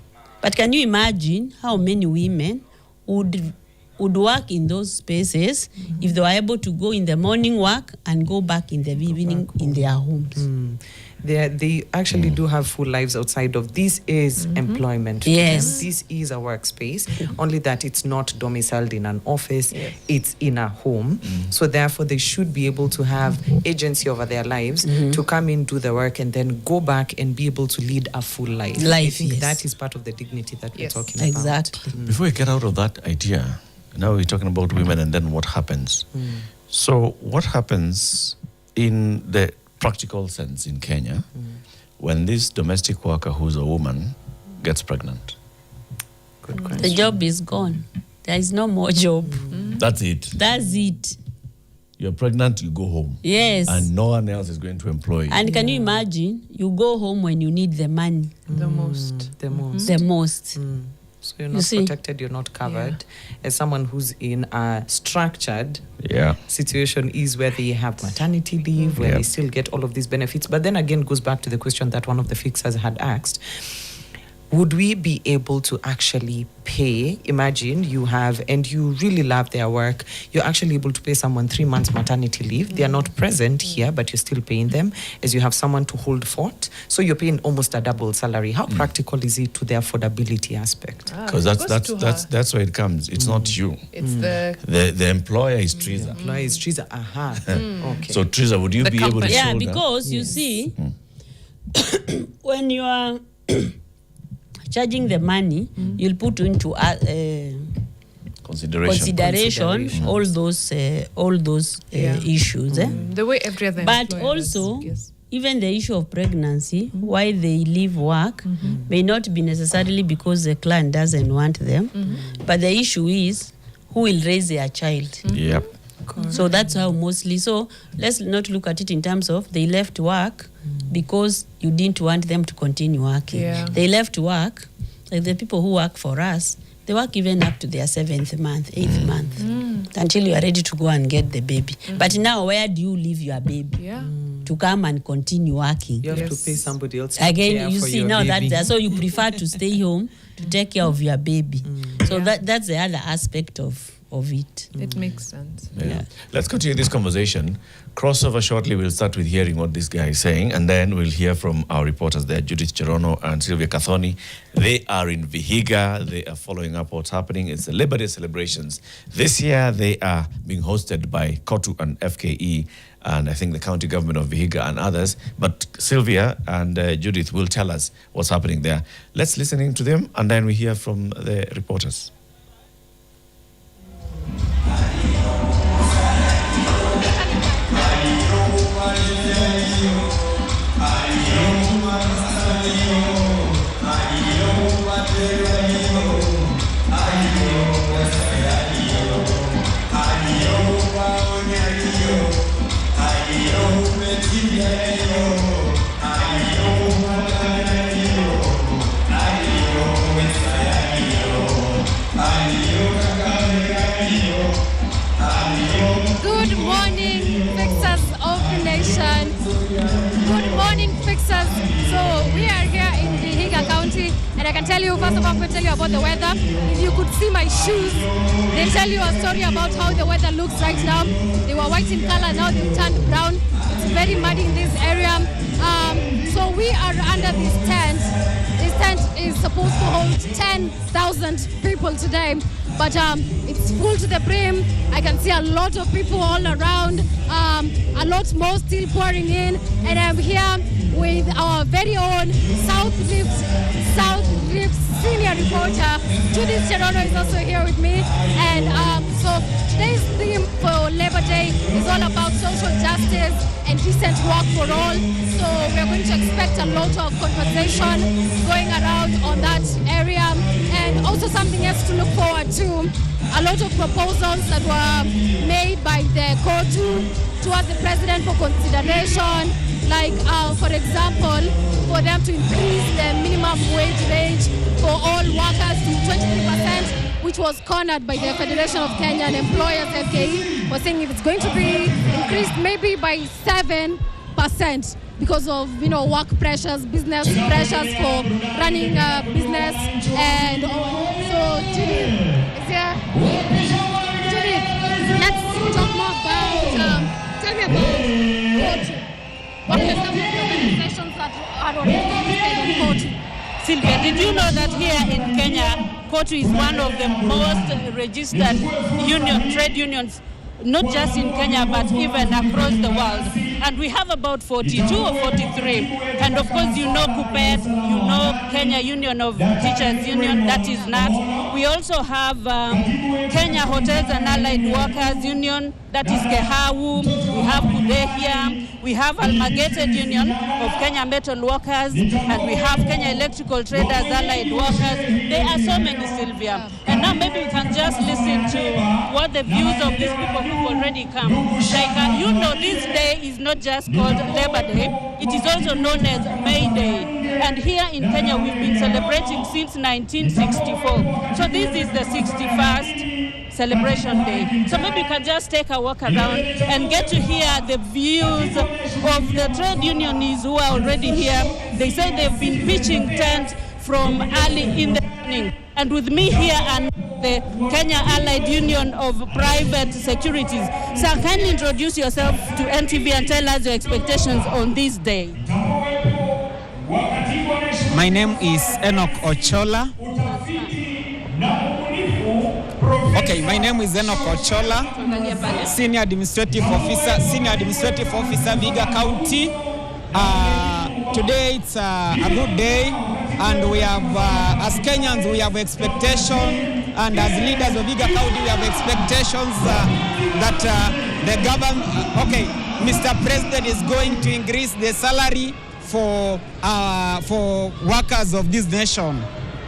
But can you imagine how many women would work in those spaces if they were able to go in the morning work and go back in the evening in their homes? They actually do have full lives outside of this is employment. to Yes. them. This is a workspace, only that it's not domiciled in an office, it's in a home. So therefore they should be able to have agency over their lives to come in, do the work, and then go back and be able to lead a full life. I think that is part of the dignity that we're talking about. Exactly. Before we get out of that idea, now we're talking about women and then what happens. So what happens in the practical sense in Kenya when this domestic worker who's a woman gets pregnant? Good question. The job is gone. There is no more job. That's it. That's it. You're pregnant, you go home. Yes. And no one else is going to employ you. And can you imagine? You go home when you need the money The most. The most. the most. So you're not protected, you're not covered. As someone who's in a structured situation is where they have maternity leave, where they still get all of these benefits. But then again, goes back to the question that one of the fixers had asked. Would we be able to actually pay? Imagine you have, and you really love their work, you're actually able to pay someone 3 months maternity leave. They are not present here, but you're still paying them as you have someone to hold fort. So you're paying almost a double salary. How practical is it to the affordability aspect? Because that's where it comes. It's not you. It's The employer is Trizzer. Employer is Trizzer. Okay. So Trizzer, would you The be able to company. Yeah, shoulder? because you see, when you are charging the money, you'll put into consideration all those issues. the way every other But employer also, does. even the issue of pregnancy, why they leave work, may not be necessarily because the client doesn't want them, but the issue is who will raise their child. Yep. So that's how mostly. So let's not look at it in terms of they left work because you didn't want them to continue working. Yeah. They left work, like the people who work for us, they work even up to their 7th month, 8th month, until you are ready to go and get the baby. But now, where do you leave your baby? Yeah. To come and continue working. You have to Yes. pay somebody else to care Again, you for see your now baby. that so you prefer to stay home to take care of your baby. So that's the other aspect of it. It makes sense. Yeah. Let's continue this conversation. Crossover shortly, we'll start with hearing what this guy is saying, and then we'll hear from our reporters there, Judith Cherono and Sylvia Kathoni. They are in Vihiga. They are following up what's happening. It's the Labor Day celebrations. This year, they are being hosted by KOTU and FKE, and I think the county government of Vihiga and others. But Sylvia and Judith will tell us what's happening there. Let's listen in to them, and then we hear from the reporters. Good morning, fixers of the nation. Good morning, fixers. So we are here in Vihiga County, and I can tell you, first of all, I'm going to tell you about the weather. If you could see my shoes, they tell you a story about how the weather looks right now. They were white in color, now they've turned brown. It's very muddy in this area. So we are under this tent. This tent is supposed to hold 10,000 people today, but it's full to the brim. I can see a lot of people all around, a lot more still pouring in, and I'm here with our very own South Rift senior reporter. Judith Cherono is also here with me, and so today's theme for Labor Day is all about social justice and decent work for all. So we're going to expect a lot of conversation going around on that area, and also something else to look forward to. A lot of proposals that were made by the court towards the president for consideration, like for example, for them to increase the minimum wage range for all workers to 23%, which was cornered by the Federation of Kenyan Employers, FKE, was saying if it's going to be increased maybe by 7% because of work pressures, business pressures for running a business, and so Judith, let's talk more about. Tell me about court. What are some of the organizations that are already on court? Sylvia, did you know that here in Kenya, KOTU is one of the most registered trade unions, not just in Kenya, but even across the world? And we have about 42 or 43. And of course, KUPPET, Kenya Union of Teachers Union, that is NAT. We also have Kenya Hotels and Allied Workers Union, that is KEHAWU. We have KUDEHIA. We have Amalgamated Union of Kenya Metal Workers, and we have Kenya Electrical Traders, Allied Workers. There are so many, Sylvia. And now maybe we can just listen to what the views of these people who've already come. Like, this day is not just called Labor Day, it is also known as May Day. And here in Kenya, we've been celebrating since 1964. So this is the 61st celebration day. So maybe you can just take a walk around and get to hear the views of the trade unionists who are already here. They say they've been pitching tents from early in the morning. And with me here and the Kenya Allied Union of Private Securities. So kindly introduce yourself to NTV and tell us your expectations on this day. My name is Enoch Ochola. Okay, my name is Enoch Ochola, Senior Administrative Officer, Vihiga County. Today it's a good day, and we have, as Kenyans, we have expectation, and as leaders of Vihiga County, we have expectations that the government, Mr. President is going to increase the salary for workers of this nation.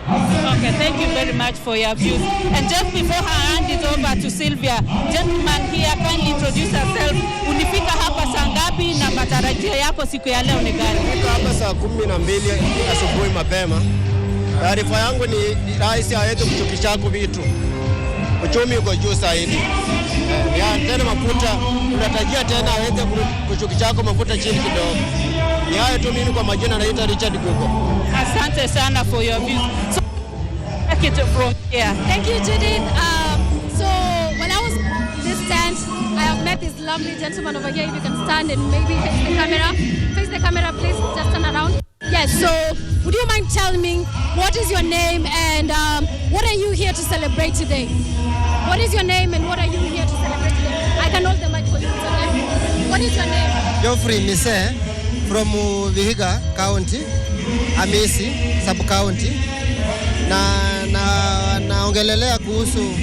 Okay, thank you very much for your views. And just before I hand it over to Sylvia, gentleman here, kindly introduce yourself. Ulifika hapa saa ngapi na matarajio yako siku ya leo ni gani? Nilifika hapa saa 12 asubuhi mapema. Taarifa yangu ni rais aweze kushukisha vitu. Uchumi uko juu zaidi. Tena mafuta, tunatarajia tena aweze kushukisha mafuta chini kidogo. Ni hayo tu, mimi kwa majina naitwa Richard Gugo. Asante sana for your views. So, take it from here. Thank you, Judith. So when I was in this tent, I have met this lovely gentleman over here. If you can stand and maybe face the camera. Face the camera, please. Just turn around. Yes, so would you mind telling me what is your name and what are you here to celebrate today? What is your name and what are you here to celebrate today? I can hold the mic for you. Okay? What is your name? Geoffrey Mise from Vihiga County, Amisi Sub-County. Naongelelea kuhusu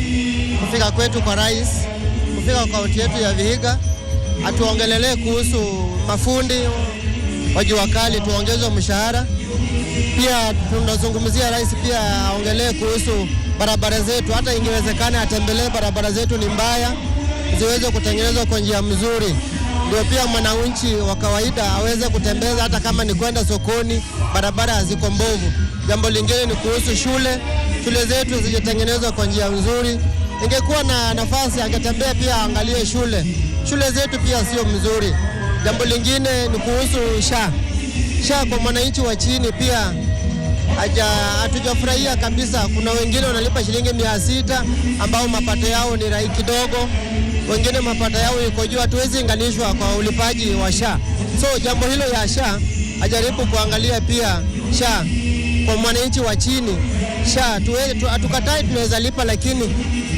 kufika kwetu kwa rais, kufika kwa kaunti yetu ya Vihiga. Atuongelelee kuhusu mafundi wa jua kali, tuongezwe mshahara. Pia tunazungumzia rais pia aongelee kuhusu barabara zetu, hata ingewezekana atembelee barabara zetu ni mbaya, ziweze kutengenezwa kwa njia mzuri. Ndio pia mwananchi wa kawaida aweze kutembeza, hata kama ni kwenda sokoni, barabara haziko mbovu. Jambo lingine ni kuhusu shule zetu zijetengenezwa kwa njia nzuri. Ingekuwa na nafasi angetembea pia angalie shule zetu pia sio mzuri. Jambo lingine ni kuhusu SHA kwa mwananchi wa chini pia hatujafurahia kabisa. Kuna wengine wanalipa shilingi 600 ambao mapato yao ni rahisi kidogo, wengine mapato yao iko juu, hatuwezi inganishwa kwa ulipaji wa SHA. So jambo hilo ya SHA ajaribu kuangalia pia SHA kwa mwananchi wa chini. Hatukatai tunaweza lipa, lakini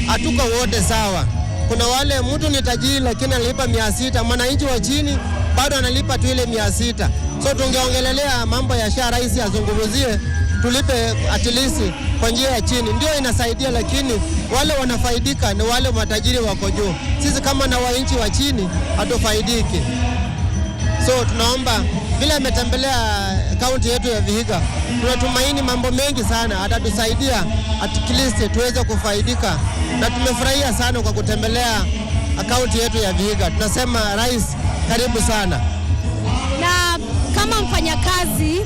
hatuko wote sawa. Kuna wale mtu ni tajiri lakini analipa 600, mwananchi wa chini bado analipa tu ile 600. So tungeongelelea mambo ya SHA, rais azungumzie tulipe at least kwa njia ya chini, ndio inasaidia, lakini wale wanafaidika ni wale matajiri wako juu. Sisi kama na wananchi wa chini hatufaidiki. So tunaomba vile ametembelea kaunti yetu ya Vihiga, tunatumaini mambo mengi sana atatusaidia at least tuweze kufaidika, na tumefurahia sana kwa kutembelea kaunti yetu ya Vihiga. Tunasema rais, karibu sana. Na kama mfanyakazi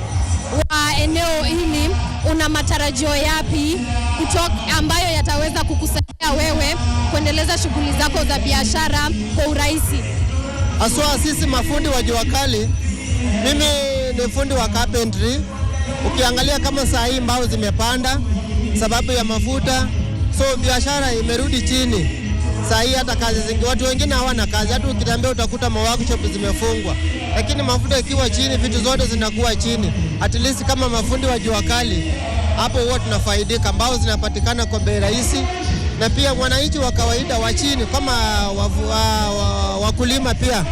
wa eneo hili, una matarajio yapi ambayo yataweza kukusaidia wewe kuendeleza shughuli zako za biashara kwa urahisi? Aswa sisi mafundi wa jua kali, mimi ni fundi wa carpentry. Ukiangalia kama saa hii mbao zimepanda sababu ya mafuta, so biashara imerudi chini. Saa hii hata kazi zingi, watu wengine hawana kazi. Hata ukitembea utakuta workshop zimefungwa, lakini mafuta ikiwa chini vitu zote zinakuwa chini. At least kama mafundi wa jua kali hapo huwa tunafaidika, mbao zinapatikana kwa bei rahisi, na pia mwananchi wa kawaida wa chini kama wakulima pia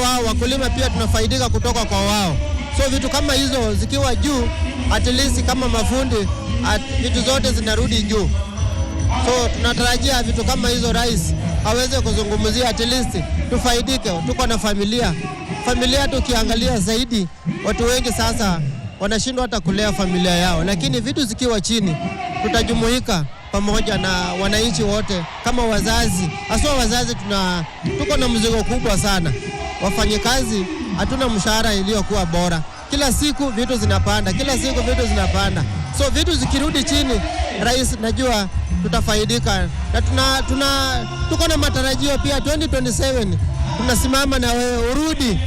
wao wakulima pia tunafaidika kutoka kwa wao. So vitu kama hizo zikiwa juu, at least kama mafundi vitu zote zinarudi juu. So tunatarajia vitu kama hizo rais aweze kuzungumzia, at least tufaidike. Tuko na familia tukiangalia zaidi, watu wengi sasa wanashindwa hata kulea familia yao, lakini vitu zikiwa chini tutajumuika pamoja na wananchi wote kama wazazi. Haswa wazazi tuko na mzigo kubwa sana. Wafanyikazi hatuna mshahara iliyokuwa bora. Kila siku vitu zinapanda, So vitu zikirudi chini, rais, najua tutafaidika, na tuko na matarajio pia 2027 tunasimama na wewe, urudi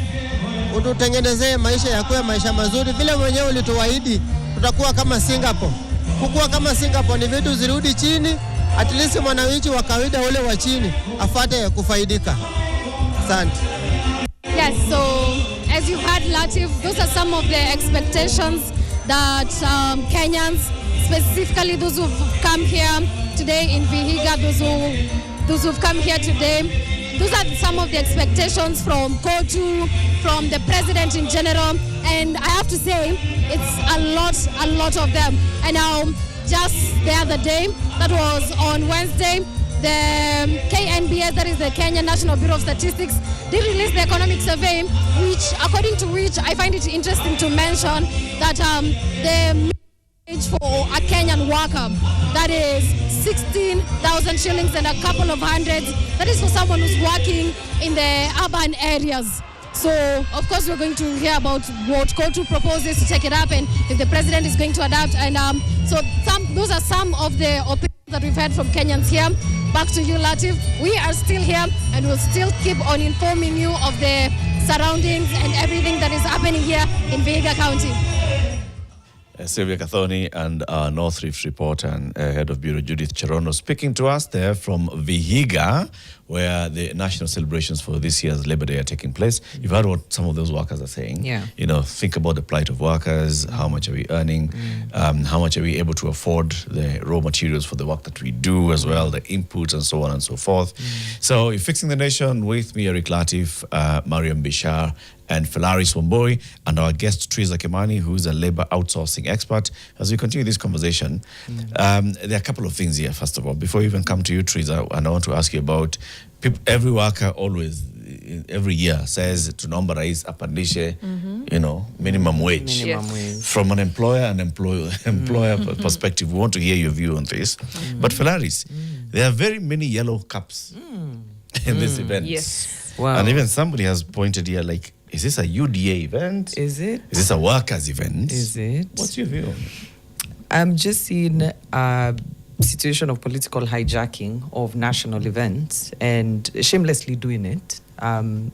ututengenezee maisha yakuwe maisha mazuri vile mwenyewe ulituahidi. Tutakuwa kama Singapore. Kukua kama Singapore ni vitu zirudi chini, at least mwananchi wa kawaida ule wa chini afate kufaidika. Asante. Yes, so as you've heard, Latif, those are some of the expectations that Kenyans, specifically those who've come here today in Vihiga, those who've come here today, those are some of the expectations from KOTU, from the president in general, and I have to say it's a lot of them. And now, just the other day, that was on Wednesday, the KNBS, that is the Kenya National Bureau of Statistics, did release the economic survey, according to which I find it interesting to mention that the wage for a Kenyan worker, that is 16,000 shillings and a couple of hundreds. That is for someone who's working in the urban areas. So, of course, we're going to hear about what KOTU proposes to take it up and if the president is going to adapt. And those are some of the opinions that we've heard from Kenyans here. Back to you, Latif. We are still here and we'll still keep on informing you of the surroundings and everything that is happening here in Vihiga County. Sylvia Kathoni and our North Rift reporter and head of bureau Judith Cherono speaking to us there from Vihiga, where the national celebrations for this year's Labor Day are taking place. You've heard what some of those workers are saying. Yeah. Think about the plight of workers. How much are we earning? How much are we able to afford the raw materials for the work that we do as well, the inputs and so on and so forth. So you're Fixing the Nation with me, Eric Latif, Mariam Bishar, and Formalise Wamboi, and our guest Trizzer Kimani, who is a labor outsourcing expert. As we continue this conversation, there are a couple of things here. First of all, before we even come to you, Trizzer, and I want to ask you about every worker always, every year says to number rise apandishe, minimum wage. From an employer and employer perspective, we want to hear your view on this. But Formalise, there are very many yellow caps in this event. Yes. Wow. And even somebody has pointed here, like, is this a UDA event? Is it? Is this a workers' event? Is it? What's your view on it? I'm just seeing a situation of political hijacking of national events and shamelessly doing it. And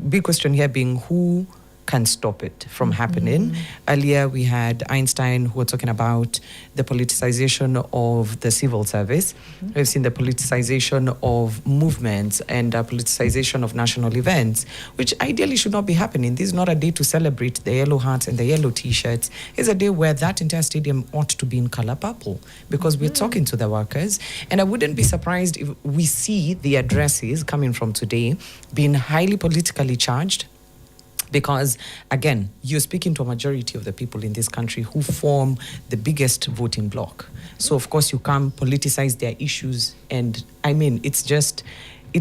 big question here being who can stop it from happening. Earlier, we had Einstein who were talking about the politicization of the civil service. We've seen the politicization of movements and politicization of national events, which ideally should not be happening. This is not a day to celebrate the yellow hats and the yellow T-shirts. It's a day where that entire stadium ought to be in color purple, because we're talking to the workers. And I wouldn't be surprised if we see the addresses coming from today being highly politically charged, because, again, you're speaking to a majority of the people in this country who form the biggest voting bloc. So, of course, you can't politicize their issues. And, I mean, it's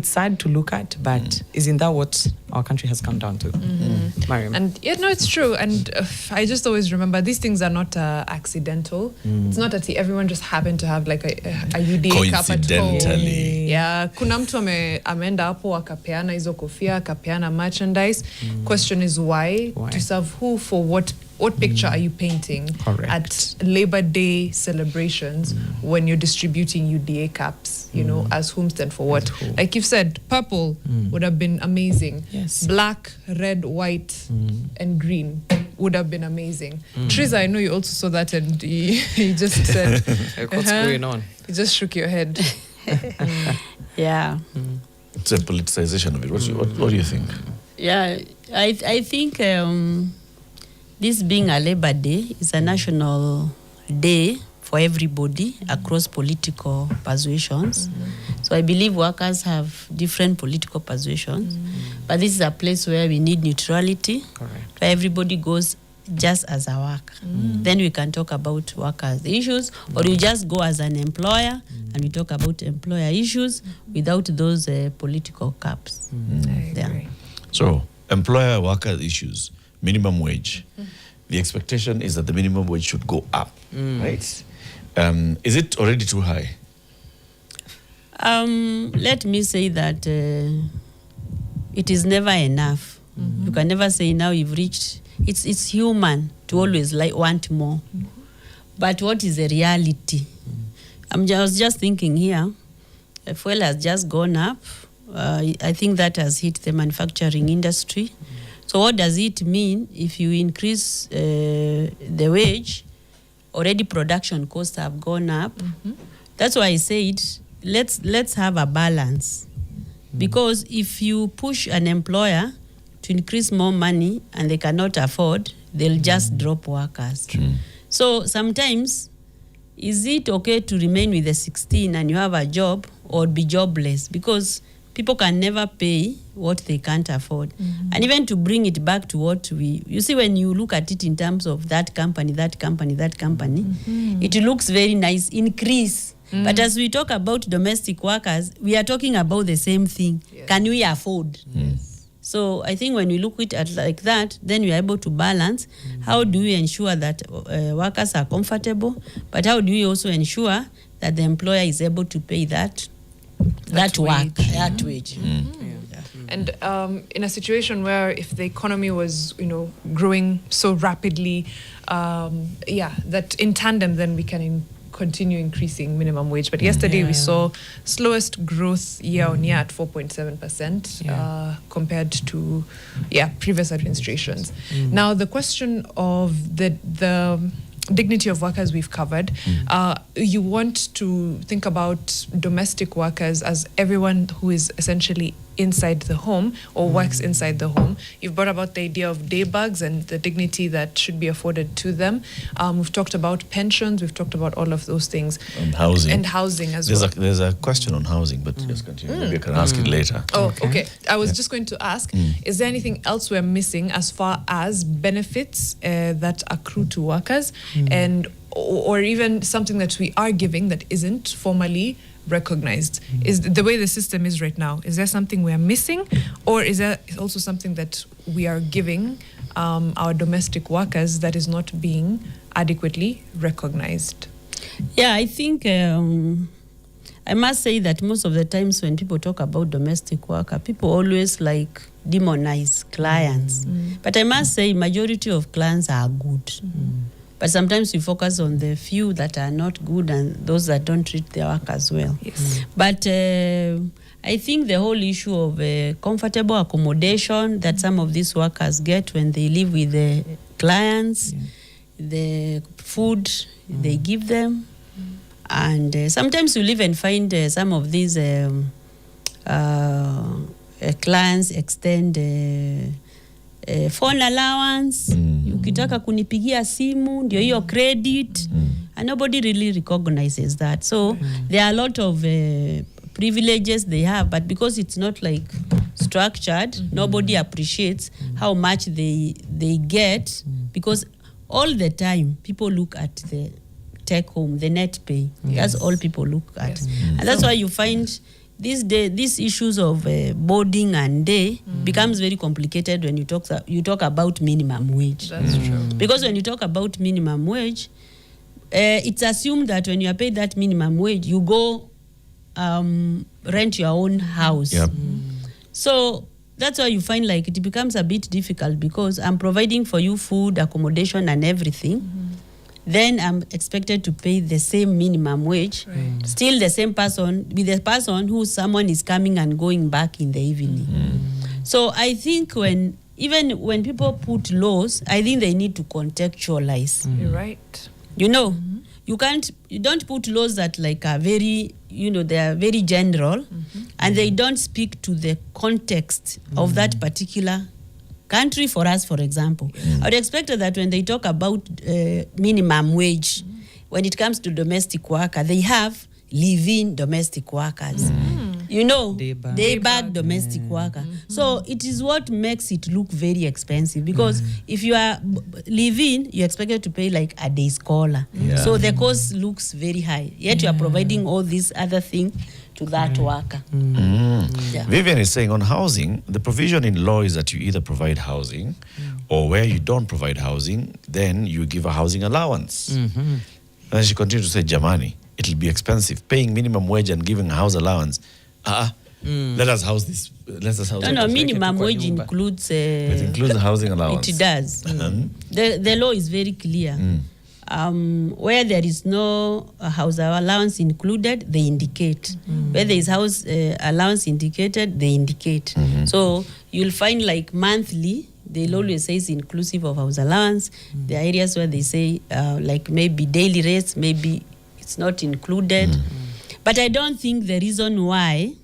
sad to look at, but isn't that what our country has come down to? Mariam? And it's true. And I just always remember these things are not accidental. It's not that everyone just happened to have like a UDA cup at home. Coincidentally. Yeah, kuna mtu ameenda hapo akapeana hizo kofia, akapeana merchandise. Question is why? To serve who, for what picture are you painting? Correct. At Labor Day celebrations when you're distributing UDA caps, you know, as whom stand for what? Like you've said, purple would have been amazing. Yes. Black, red, white, and green would have been amazing. Trizzer, I know you also saw that, and you just said, What's going on? You just shook your head. Yeah. It's a politicization of it. What do you think? Yeah, I think this being a Labor Day is a national day for everybody across political persuasions. So I believe workers have different political persuasions, but this is a place where we need neutrality, where everybody goes just as a worker. Then we can talk about workers' issues, or you just go as an employer and we talk about employer issues without those political caps. I agree. So, employer worker issues, minimum wage. The expectation is that the minimum wage should go up, right? Is it already too high? Let me say that it is never enough. You can never say now you've reached. It's human to always want more. But what is the reality? I was just thinking here, fuel has just gone up. I think that has hit the manufacturing industry. So what does it mean if you increase the wage? Already production costs have gone up. That's why I said let's have a balance. Because if you push an employer to increase more money and they cannot afford, they'll just drop workers. So sometimes, is it okay to remain with the 16 and you have a job, or be jobless? Because people can never pay what they can't afford. And even to bring it back to what you see, when you look at it in terms of that company, it looks very nice, increase. But as we talk about domestic workers, we are talking about the same thing. Yes. Can we afford? Yes. So I think when we look at it like that, then we are able to balance. How do we ensure that workers are comfortable? But how do we also ensure that the employer is able to pay that wage? And in a situation where if the economy was, growing so rapidly, that in tandem, then we can continue increasing minimum wage. But yesterday we saw slowest growth year on year at 4.7% compared to previous administrations. Now the question of the dignity of workers we've covered. You want to think about domestic workers as everyone who is essentially inside the home or works inside the home. You've brought about the idea of day bugs and the dignity that should be afforded to them. We've talked about pensions. We've talked about all of those things. And housing. And housing as well. There's a question on housing, but just continue. Maybe I can ask it later. Oh, okay. I was just going to ask, is there anything else we're missing as far as benefits that accrue to workers and or even something that we are giving that isn't formally recognized? Is the way the system is right now, is there something we are missing, or is there also something that we are giving our domestic workers that is not being adequately recognized? Yeah, I think I must say that most of the times when people talk about domestic worker, people always demonize clients. But I must say majority of clients are good. But sometimes we focus on the few that are not good and those that don't treat their workers well. Yes. But I I think the whole issue of comfortable accommodation that some of these workers get when they live with the clients, the food they give them, and sometimes you'll even find some of these clients extend phone allowance. Ukitaka kunipigia simu ndio hiyo credit, and nobody really recognizes that. So there are a lot of privileges they have, but because it's not like structured, nobody appreciates how much they get, because all the time people look at the take home, the net pay. That's all people look at. And that's why you find these issues of boarding and day becomes very complicated when you talk about minimum wage. That's true. Because when you talk about minimum wage, it's assumed that when you are paid that minimum wage, you go rent your own house. Yep. So that's why you find like it becomes a bit difficult, because I'm providing for you food, accommodation, and everything. Then I'm expected to pay the same minimum wage, still the same person, with the person who someone is coming and going back in the evening. So I think even when people put laws, I think they need to contextualize. You're right. You know, you don't put laws that like are very, they are very general, and they don't speak to the context of that particular country. For us, for example, I would expect that when they talk about minimum wage, when it comes to domestic worker, they have live-in domestic workers. Day bag domestic worker. So it is what makes it look very expensive, because if you are live-in, you're expected to pay like a day scholar. So the cost looks very high, yet you are providing all these other things to that worker. Vivian is saying on housing, the provision in law is that you either provide housing, or where you don't provide housing, then you give a housing allowance. And she continues to say, Jamani, it'll be expensive paying minimum wage and giving a house allowance. Let us house this. Let us house. No, minimum wage includes. It includes the housing allowance. It does. The law is very clear. Where there is no house allowance included, they indicate. Where there is house allowance indicated, they indicate. So you'll find like monthly, they'll always say it's inclusive of house allowance. There are areas where they say like maybe daily rates, maybe it's not included. But I don't think the reason why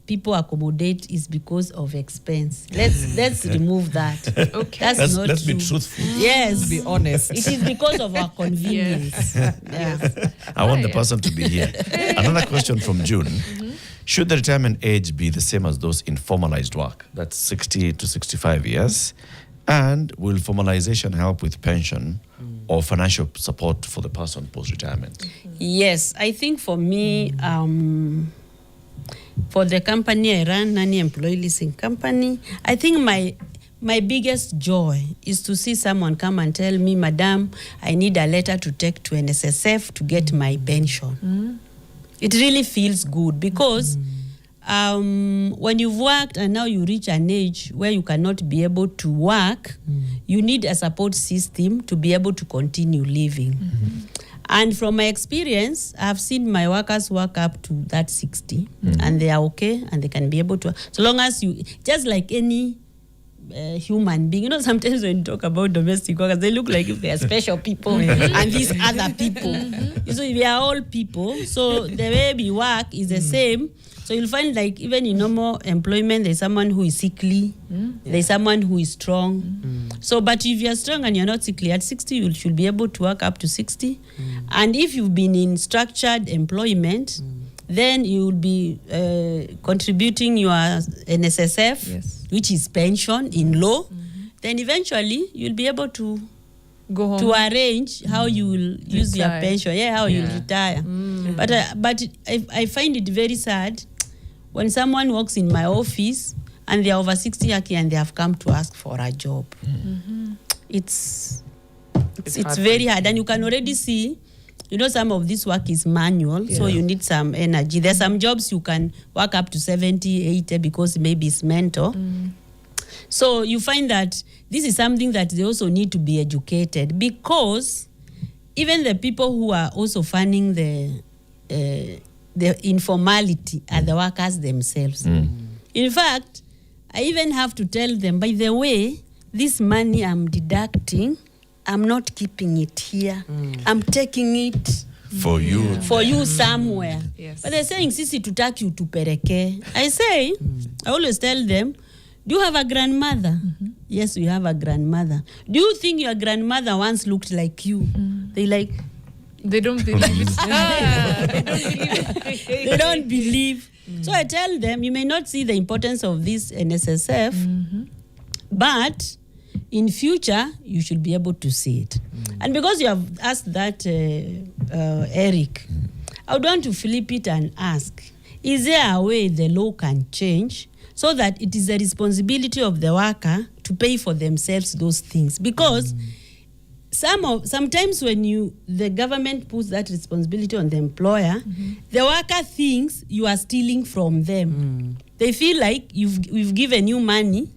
people accommodate is because of expense. Let's remove that. Okay. Let's be truthful. Yes. Be honest. It is because of our convenience. I want the person to be here. Another question from June. Should the retirement age be the same as those in formalized work? That's 60 to 65 years. And will formalization help with pension or financial support for the person post-retirement? Yes, I think for me, for the company I run, Nani Employee Leasing Company, I think my biggest joy is to see someone come and tell me, Madam, I need a letter to take to NSSF to get my pension. It really feels good, because when you've worked and now you reach an age where you cannot be able to work, you need a support system to be able to continue living. And from my experience, I've seen my workers work up to that 60, and they are okay, and they can be able to, so long as you, just like any human being, sometimes when you talk about domestic workers, they look like if they are special people and these other people. So we are all people, so the way we work is the same. So you'll find like even in normal employment, there's someone who is sickly, there's someone who is strong. So, but if you're strong and you're not sickly, at 60, you should be able to work up to 60. And if you've been in structured employment, then you'll be contributing your NSSF, which is pension in law. Then eventually you'll be able to go home, to arrange how you will use your pension, how you'll retire. But I find it very sad when someone walks in my office and they are over 60 and they have come to ask for a job. It's very hard, and you can already see, some of this work is manual, so you need some energy. There's some jobs you can work up to 70, 80 because maybe it's mental. So you find that this is something that they also need to be educated, because even the people who are also funding the the informality are the workers themselves. In fact, I even have to tell them, by the way, this money I'm deducting, I'm not keeping it here. I'm taking it For you. for you somewhere. Yes. But they're saying, sisi tutaki utupereke. I say, I always tell them, do you have a grandmother? Yes, we have a grandmother. Do you think your grandmother once looked like you? They like, They don't believe it. they don't believe. So I tell them, you may not see the importance of this NSSF, but in future, you should be able to see it. And because you have asked that, Eric, I would want to flip it and ask, is there a way the law can change so that it is the responsibility of the worker to pay for themselves those things? Because sometimes when the government puts that responsibility on the employer, the worker thinks you are stealing from them. They feel like we've given you money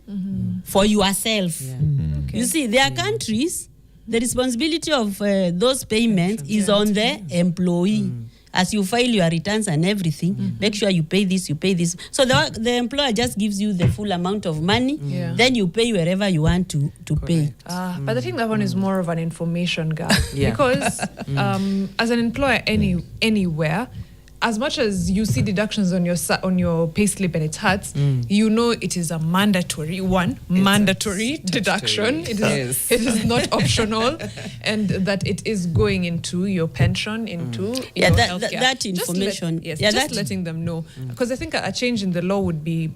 for yourself. Okay. You see, there are countries, the responsibility of those payments is on the employee. As you file your returns and everything, make sure you pay this, you pay this. So the employer just gives you the full amount of money, then you pay wherever you want to pay. But I think that one is more of an information gap. Yeah. Because as an employer anywhere, as much as you see deductions on your payslip and it hurts, you know it is a mandatory deduction. It is not optional, and that it is going into your pension, into your healthcare. That information. Just letting them know, because I think a change in the law would be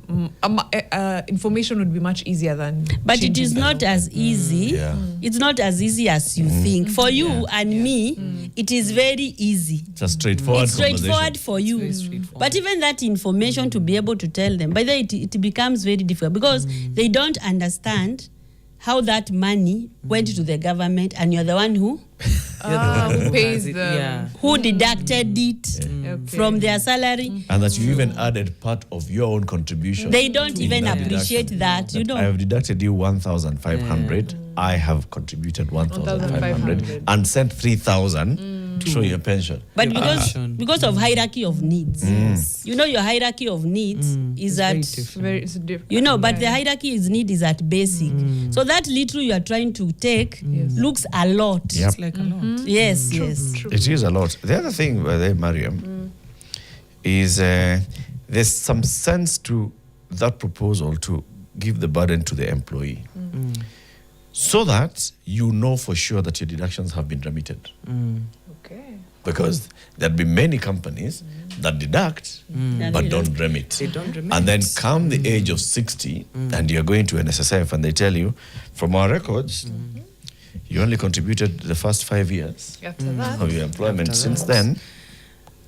information would be much easier than. But it changing is the not law. as easy. It's not as easy as you think. For you and me, it is very easy. It's a straightforward It's straightforward conversation. for you. But even that information to be able to tell them, by the way, it becomes very difficult because they don't understand how that money went to the government and you're the one who pays them. who deducted it from their salary. And that you even added part of your own contribution. They don't to even that appreciate deduction. that, you know. I have deducted you 1,500. I have contributed 1,500 and sent 3,000 to show your pension. But because of hierarchy of needs, you know, your hierarchy of needs is at It's different. you know, but the hierarchy is at basic. So that little you are trying to take looks a lot. Yep. It's like a lot. Yes, True. It is a lot. The other thing, Mariam, is there's some sense to that proposal to give the burden to the employee so that you know for sure that your deductions have been remitted. Okay. Because there'll be many companies that deduct but don't remit. They don't remit. And then come the age of 60 and you're going to an SSF and they tell you, from our records, you only contributed the first 5 years After that, of your employment. Since then,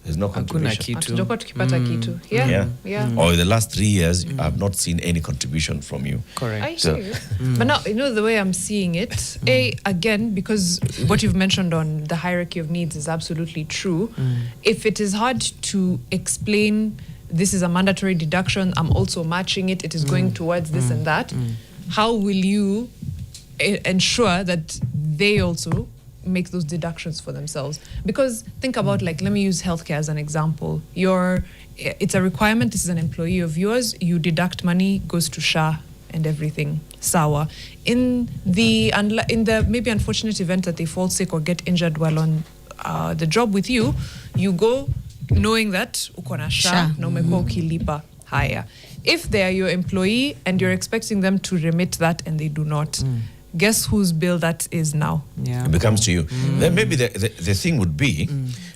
there's no Hakuna contribution. kitu. hatujakuwa tukipata kitu. Yeah. Or the last 3 years, I have not seen any contribution from you. Correct. I So- hear you. But now, you know, the way I'm seeing it, again, because what you've mentioned on the hierarchy of needs is absolutely true. If it is hard to explain, this is a mandatory deduction, I'm also matching it, it is going towards this and that, how will you ensure that they also make those deductions for themselves? Because think about, like, let me use healthcare as an example. It's a requirement, this is an employee of yours, you deduct money, goes to SHA and everything. Sawa. In the maybe unfortunate event that they fall sick or get injured while on the job with you, you go knowing that uko na SHA na umekuwa ukilipa haya. If they are your employee and you're expecting them to remit that and they do not, guess whose bill that is now? Yeah. It becomes to you. Then maybe the thing would be,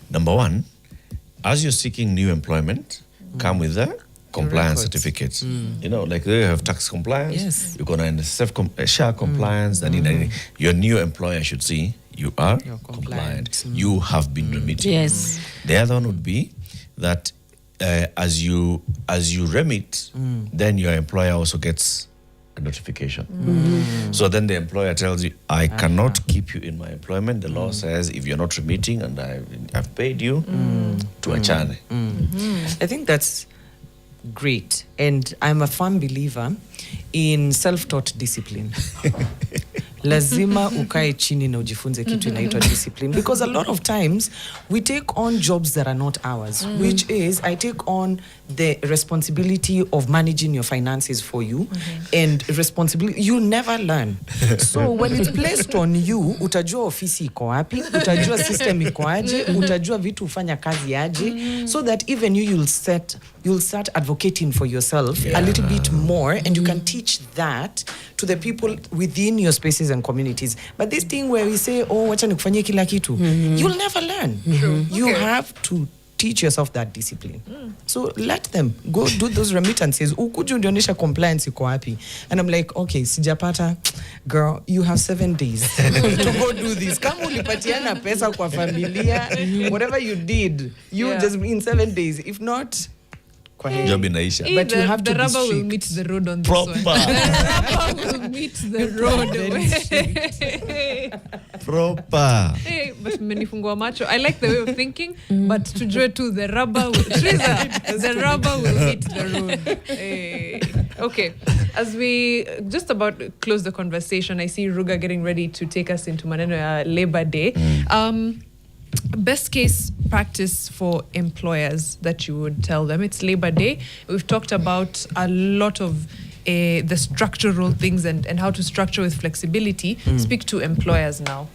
number one, as you're seeking new employment, come with the compliance records. certificates. You know, like they have tax compliance, Yes. you're going to NSF share compliance, and your new employer should see you are You're compliant. compliant. You have been remitted. Yes. The other one would be that as you remit, then your employer also gets a notification. So then the employer tells you, I cannot keep you in my employment. The law says if you're not remitting and I've paid you, to achane. I think that's great. And I'm a firm believer in self-taught discipline. lazima ukae chini na ujifunze kitu inaitwa discipline, because a lot of times we take on jobs that are not ours, which is I take on the responsibility of managing your finances for you, and responsibility you never learn. So when it's placed on you, utajua ofisi iko wapi, utajua system iko aje, utajua vitu ufanya kazi aje, so that even you'll start advocating for yourself a little bit more, and you can teach that to the people within your spaces and communities. But this thing where we say, oh, wacha nikufanyie kila kitu, you'll never learn. You have to teach yourself that discipline. So let them go do those remittances. Ukuju undionyesha compliance iko wapi. And I'm like, okay, sijapata, girl, you have 7 days to go do this. Kama ulipatiana pesa kwa familia, whatever you did, you just in 7 days. If not, job inaisha. But you have the to be rubber will strict. meet the road on this Proper. one. The rubber will meet the road. Proper. Hey, but menifungua macho. I like the way of thinking, but tujue tu the rubber will, Trizzer, the rubber will meet the road. Hey. Okay, as we just about close the conversation, I see Ruga getting ready to take us into maneno ya Labor Day. Best case practice for employers that you would tell them. It's Labor Day. We've talked about a lot of the structural things and how to structure with flexibility. Speak to employers now.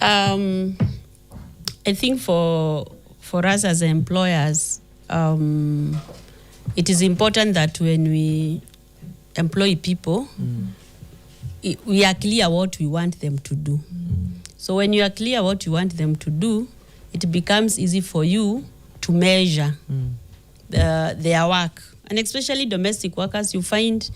I think for us as employers, it is important that when we employ people, we are clear what we want them to do. So when you are clear what you want them to do, it becomes easy for you to measure their work. And especially domestic workers, you find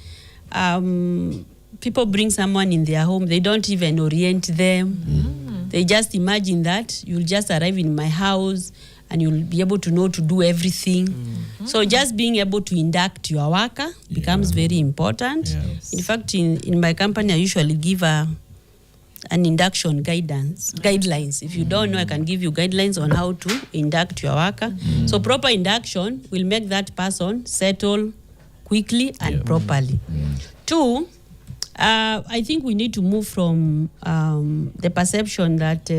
people bring someone in their home, they don't even orient them. They just imagine that you'll just arrive in my house and you'll be able to know to do everything. So just being able to induct your worker becomes very important. Yes. In fact, in my company, I usually give an induction guidelines. If you don't know, I can give you guidelines on how to induct your worker. So proper induction will make that person settle quickly and properly. 2, I think we need to move from the perception that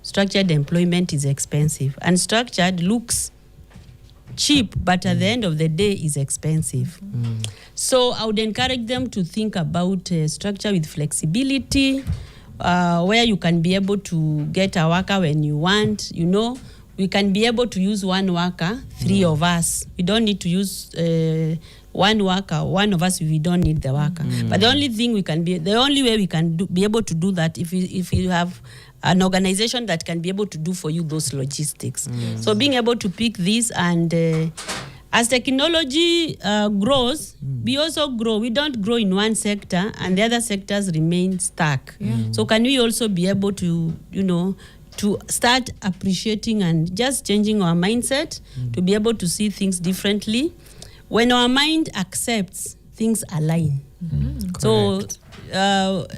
structured employment is expensive. And structured looks cheap, but at the end of the day is expensive. So I would encourage them to think about structure with flexibility, where you can be able to get a worker when you want. You know, we can be able to use one worker, 3 of us. We don't need to use one worker, one of us if we don't need the worker. But the only way we can be able to do that if you have an organization that can be able to do for you those logistics. So being able to pick this, and as technology grows, we also grow. We don't grow in one sector and the other sectors remain stuck. So can we also be able to, to start appreciating and just changing our mindset to be able to see things differently? When our mind accepts, things align. So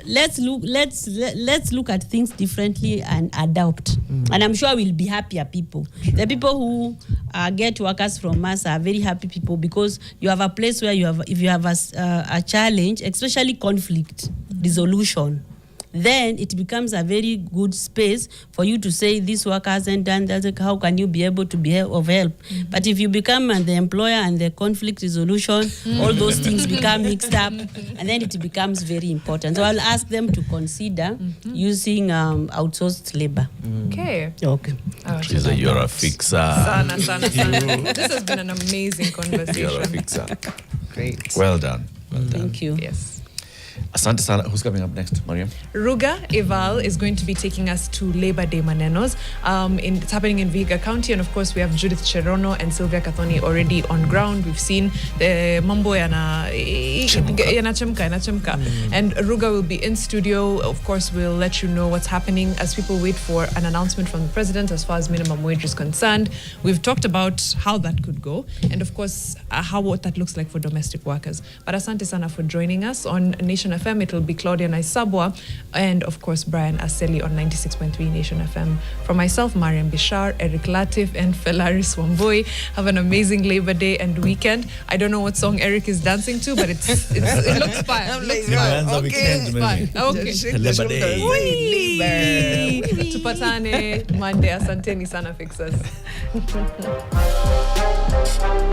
let's look at things differently and adapt. And I'm sure we'll be happier people. The people who get workers from us are very happy people, because you have a place where if you have a challenge, especially conflict resolution, then it becomes a very good space for you to say, this worker hasn't done that, how can you be able to be of help? But if you become the employer and the conflict resolution, all those things become mixed up, and then it becomes very important. So I'll ask them to consider using outsourced labor. Okay. Trizzer, you're a fixer. Sana. This has been an amazing conversation. You're a fixer. Great. Well done. Thank you. Yes. Asante sana. Who's coming up next, Mariam? Ruga Eval is going to be taking us to Labor Day Manenos. It's happening in Vihiga County, and of course we have Judith Cherono and Sylvia Kathoni already on ground. We've seen the mambo yanachemka. And Ruga will be in studio. Of course, we'll let you know what's happening as people wait for an announcement from the president as far as minimum wage is concerned. We've talked about how that could go, and of course what that looks like for domestic workers. But asante sana for joining us on Nation FM. It'll be Claudia Naisabwa and, of course, Brian Aseli on 96.3 Nation FM. For myself, Mariam Bishar, Eric Latif, and Felaris Wambui, have an amazing Labor Day and weekend. I don't know what song Eric is dancing to, but it looks fun. Okay. Labor Day. Tupatane Monday. Asanteni sana fixers.